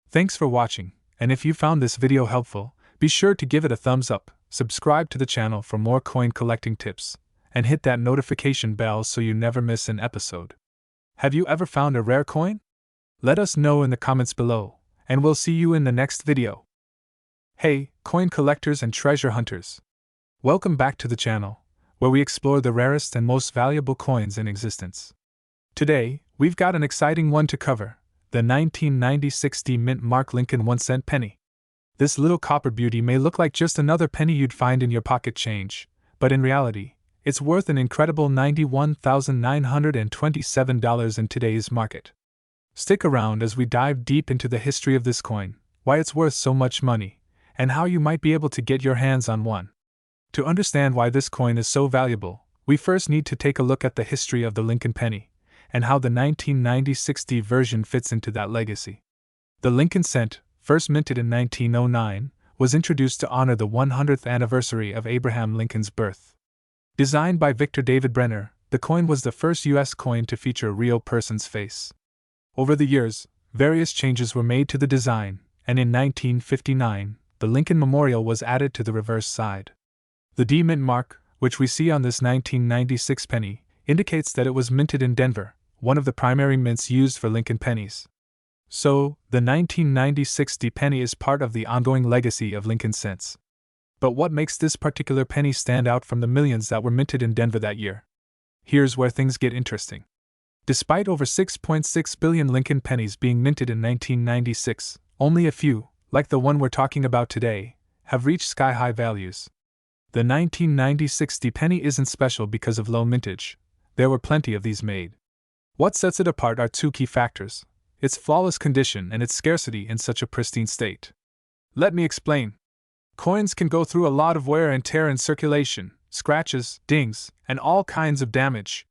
Thanks for watching, and if you found this video helpful, be sure to give it a thumbs up, subscribe to the channel for more coin collecting tips, and hit that notification bell so you never miss an episode. Have you ever found a rare coin? Let us know in the comments below, and we'll see you in the next video. Hey, coin collectors and treasure hunters! Welcome back to the channel, where we explore the rarest and most valuable coins in existence. Today, we've got an exciting one to cover, the 1996 mint mark Lincoln 1-cent penny. This little copper beauty may look like just another penny you'd find in your pocket change, but in reality, it's worth an incredible $91,927 in today's market. Stick around as we dive deep into the history of this coin, why it's worth so much money, and how you might be able to get your hands on one. To understand why this coin is so valuable, we first need to take a look at the history of the Lincoln penny, and how the 1996 version fits into that legacy. The Lincoln cent, first minted in 1909, was introduced to honor the 100th anniversary of Abraham Lincoln's birth. Designed by Victor David Brenner, the coin was the first U.S. coin to feature a real person's face. Over the years, various changes were made to the design, and in 1959, the Lincoln Memorial was added to the reverse side. The D mint mark, which we see on this 1996 penny, indicates that it was minted in Denver, one of the primary mints used for Lincoln pennies. So, the 1990 60 penny is part of the ongoing legacy of Lincoln cents. But what makes this particular penny stand out from the millions that were minted in Denver that year? Here's where things get interesting. Despite over 6.6 billion Lincoln pennies being minted in 1996, only a few, like the one we're talking about today, have reached sky-high values. The 1990 60 penny isn't special because of low mintage. There were plenty of these made. What sets it apart are two key factors: its flawless condition and its scarcity in such a pristine state. Let me explain. Coins can go through a lot of wear and tear in circulation, scratches, dings, and all kinds of damage.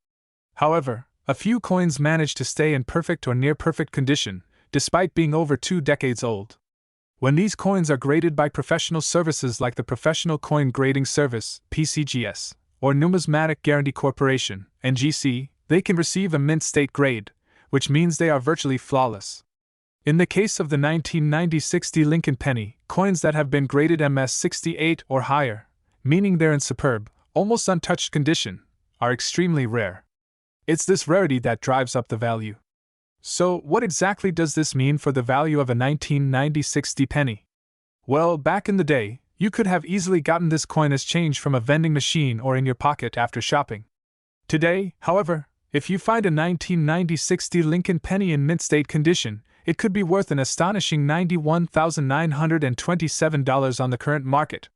However, a few coins manage to stay in perfect or near-perfect condition, despite being over 2 decades old. When these coins are graded by professional services like the Professional Coin Grading Service, PCGS, or Numismatic Guarantee Corporation, NGC, they can receive a mint state grade, which means they are virtually flawless. In the case of the 1990 60 Lincoln penny, coins that have been graded MS68 or higher, meaning they're in superb, almost untouched condition, are extremely rare. It's this rarity that drives up the value. So, what exactly does this mean for the value of a 1990 60 penny? Well, back in the day, you could have easily gotten this coin as change from a vending machine or in your pocket after shopping. Today, however, if you find a 1990 60 Lincoln penny in mint state condition, it could be worth an astonishing $91,927 on the current market.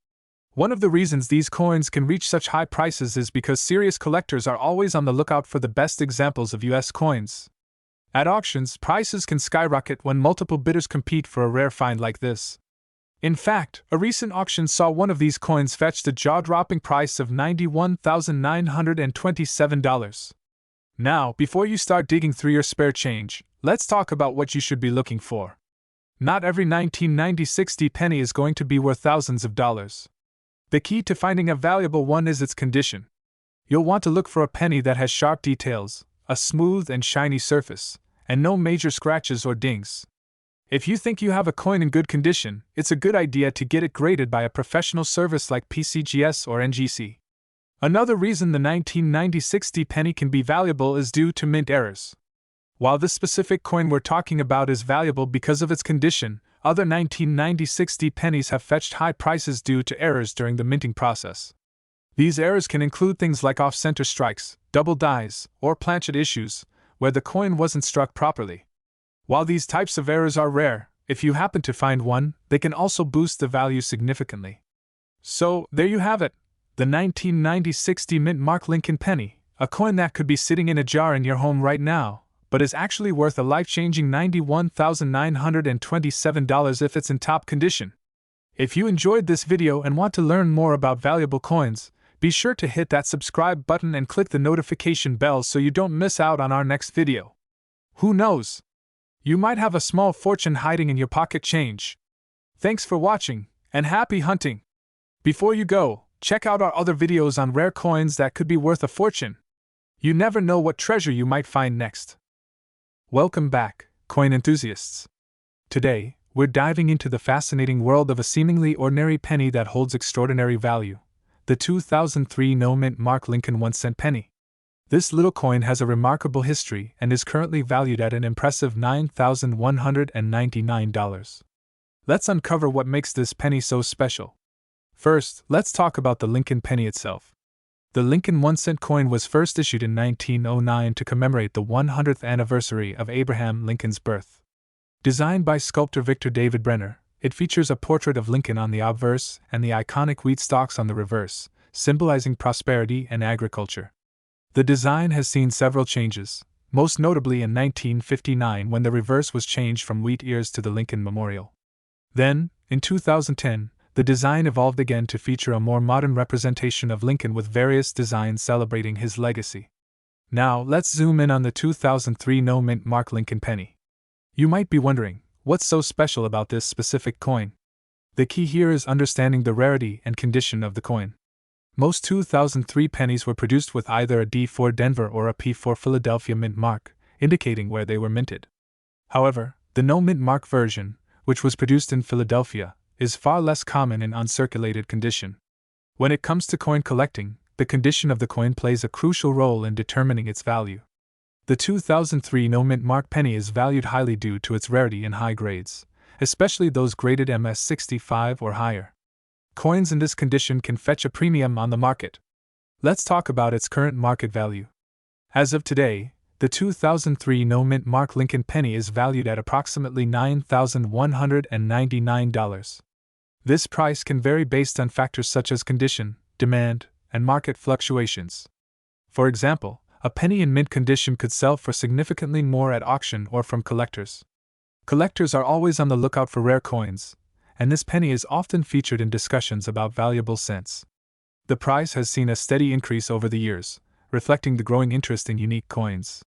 One of the reasons these coins can reach such high prices is because serious collectors are always on the lookout for the best examples of US coins. At auctions, prices can skyrocket when multiple bidders compete for a rare find like this. In fact, a recent auction saw one of these coins fetch the jaw-dropping price of $91,927. Now, before you start digging through your spare change, let's talk about what you should be looking for. Not every 1990 60 penny is going to be worth thousands of dollars. The key to finding a valuable one is its condition. You'll want to look for a penny that has sharp details, a smooth and shiny surface, and no major scratches or dings. If you think you have a coin in good condition, it's a good idea to get it graded by a professional service like PCGS or NGC. Another reason the 1990 60 penny can be valuable is due to mint errors. While this specific coin we're talking about is valuable because of its condition, other 1990 60 pennies have fetched high prices due to errors during the minting process. These errors can include things like off-center strikes, double dies, or planchet issues, where the coin wasn't struck properly. While these types of errors are rare, if you happen to find one, they can also boost the value significantly. So, there you have it, the 1990 60 mint mark Lincoln penny, a coin that could be sitting in a jar in your home right now, but is actually worth a life-changing $91,927 if it's in top condition. If you enjoyed this video and want to learn more about valuable coins, be sure to hit that subscribe button and click the notification bell so you don't miss out on our next video. Who knows? You might have a small fortune hiding in your pocket change. Thanks for watching, and happy hunting! Before you go, check out our other videos on rare coins that could be worth a fortune. You never know what treasure you might find next. Welcome back, coin enthusiasts. Today, we're diving into the fascinating world of a seemingly ordinary penny that holds extraordinary value, the 2003 no-mint mark Lincoln 1-cent penny. This little coin has a remarkable history and is currently valued at an impressive $9,199. Let's uncover what makes this penny so special. First, let's talk about the Lincoln penny itself. The Lincoln 1-cent coin was first issued in 1909 to commemorate the 100th anniversary of Abraham Lincoln's birth. Designed by sculptor Victor David Brenner, it features a portrait of Lincoln on the obverse and the iconic wheat stalks on the reverse, symbolizing prosperity and agriculture. The design has seen several changes, most notably in 1959 when the reverse was changed from wheat ears to the Lincoln Memorial. Then, in 2010, the design evolved again to feature a more modern representation of Lincoln with various designs celebrating his legacy. Now, let's zoom in on the 2003 no-mint mark Lincoln penny. You might be wondering, what's so special about this specific coin? The key here is understanding the rarity and condition of the coin. Most 2003 pennies were produced with either a D4 Denver or a P4 Philadelphia mint mark, indicating where they were minted. However, the no-mint mark version, which was produced in Philadelphia, is far less common in uncirculated condition. When it comes to coin collecting, the condition of the coin plays a crucial role in determining its value. The 2003 no mint mark penny is valued highly due to its rarity and high grades, especially those graded MS65 or higher. Coins in this condition can fetch a premium on the market. Let's talk about its current market value. As of today, the 2003 no mint mark Lincoln penny is valued at approximately $9,199. This price can vary based on factors such as condition, demand, and market fluctuations. For example, a penny in mint condition could sell for significantly more at auction or from collectors. Collectors are always on the lookout for rare coins, and this penny is often featured in discussions about valuable cents. The price has seen a steady increase over the years, reflecting the growing interest in unique coins.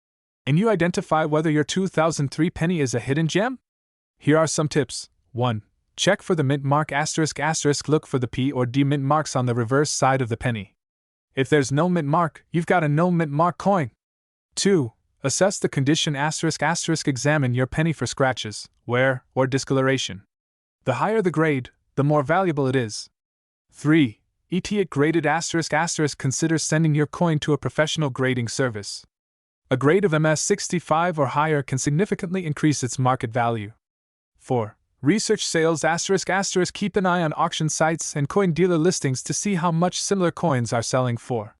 Can you identify whether your 2003 penny is a hidden gem? Here are some tips. 1. Check for the mint mark ***. Look for the P or D mint marks on the reverse side of the penny. If there's no mint mark, you've got a no mint mark coin. 2. Assess the condition ***. Examine your penny for scratches, wear, or discoloration. The higher the grade, the more valuable it is. 3. It graded ***. Consider sending your coin to a professional grading service. A grade of MS65 or higher can significantly increase its market value. 4. Research sales ***. Keep an eye on auction sites and coin dealer listings to see how much similar coins are selling for.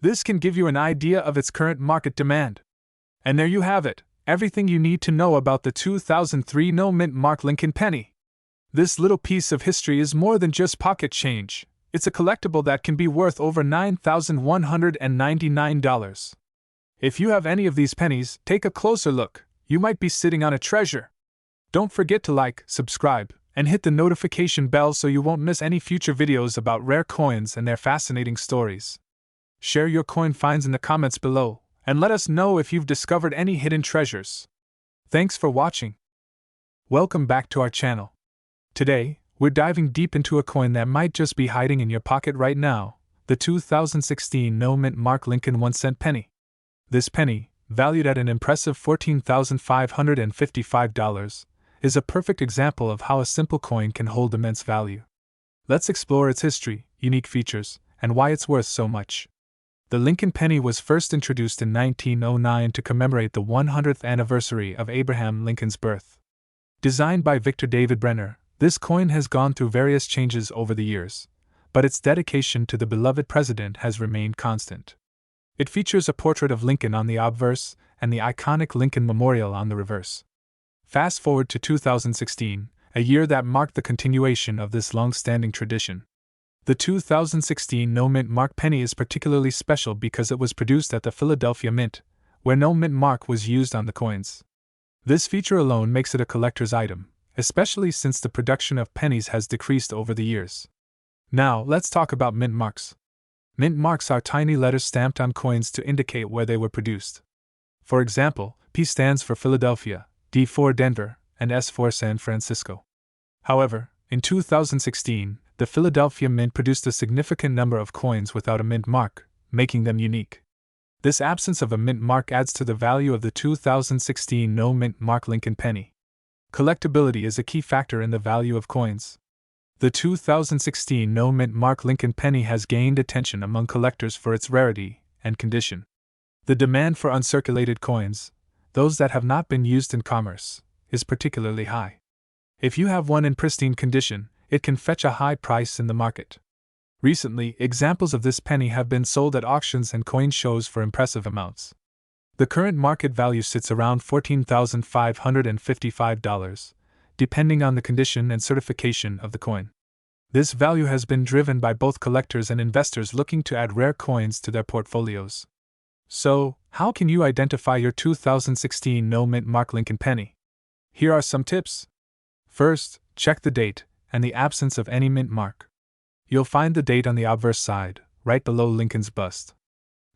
This can give you an idea of its current market demand. And there you have it, everything you need to know about the 2003 no mint mark Lincoln penny. This little piece of history is more than just pocket change. It's a collectible that can be worth over $9,199. If you have any of these pennies, take a closer look. You might be sitting on a treasure. Don't forget to like, subscribe, and hit the notification bell so you won't miss any future videos about rare coins and their fascinating stories. Share your coin finds in the comments below, and let us know if you've discovered any hidden treasures. Thanks for watching. Welcome back to our channel. Today, we're diving deep into a coin that might just be hiding in your pocket right now, the 2016 no mint mark Lincoln 1-cent penny. This penny, valued at an impressive $14,555, is a perfect example of how a simple coin can hold immense value. Let's explore its history, unique features, and why it's worth so much. The Lincoln penny was first introduced in 1909 to commemorate the 100th anniversary of Abraham Lincoln's birth. Designed by Victor David Brenner, this coin has gone through various changes over the years, but its dedication to the beloved president has remained constant. It features a portrait of Lincoln on the obverse and the iconic Lincoln Memorial on the reverse. Fast forward to 2016, a year that marked the continuation of this long-standing tradition. The 2016 no mint mark penny is particularly special because it was produced at the Philadelphia Mint, where no mint mark was used on the coins. This feature alone makes it a collector's item, especially since the production of pennies has decreased over the years. Now, let's talk about mint marks. Mint marks are tiny letters stamped on coins to indicate where they were produced. For example, P stands for Philadelphia, D for Denver, and S for San Francisco. However, in 2016, the Philadelphia Mint produced a significant number of coins without a mint mark, making them unique. This absence of a mint mark adds to the value of the 2016 no mint mark Lincoln penny. Collectability is a key factor in the value of coins. The 2016 no mint mark Lincoln penny has gained attention among collectors for its rarity and condition. The demand for uncirculated coins, those that have not been used in commerce, is particularly high. If you have one in pristine condition, it can fetch a high price in the market. Recently, examples of this penny have been sold at auctions and coin shows for impressive amounts. The current market value sits around $14,555, depending on the condition and certification of the coin. This value has been driven by both collectors and investors looking to add rare coins to their portfolios. So, how can you identify your 2016 no mint mark Lincoln penny? Here are some tips. First, check the date and the absence of any mint mark. You'll find the date on the obverse side, right below Lincoln's bust.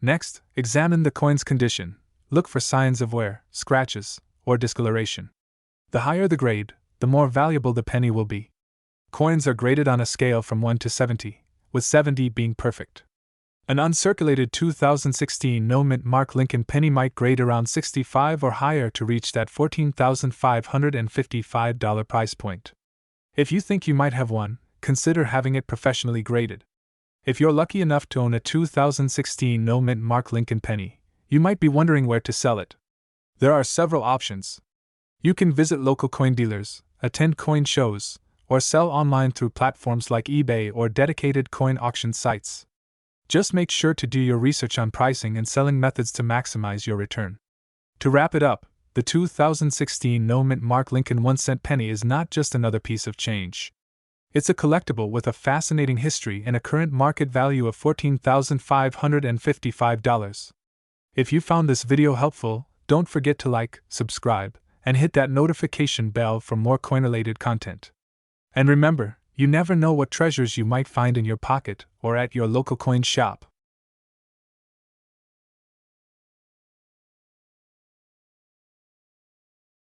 Next, examine the coin's condition. Look for signs of wear, scratches, or discoloration. The higher the grade, the more valuable the penny will be. Coins are graded on a scale from 1 to 70, with 70 being perfect. An uncirculated 2016 no mint mark Lincoln penny might grade around 65 or higher to reach that $14,555 price point. If you think you might have one, consider having it professionally graded. If you're lucky enough to own a 2016 no mint mark Lincoln penny, you might be wondering where to sell it. There are several options. You can visit local coin dealers, attend coin shows, or sell online through platforms like eBay or dedicated coin auction sites. Just make sure to do your research on pricing and selling methods to maximize your return. To wrap it up, the 2016 no-mint Mark Lincoln 1-cent penny is not just another piece of change. It's a collectible with a fascinating history and a current market value of $14,555. If you found this video helpful, don't forget to like, subscribe, and hit that notification bell for more coin-related content. And remember, you never know what treasures you might find in your pocket or at your local coin shop.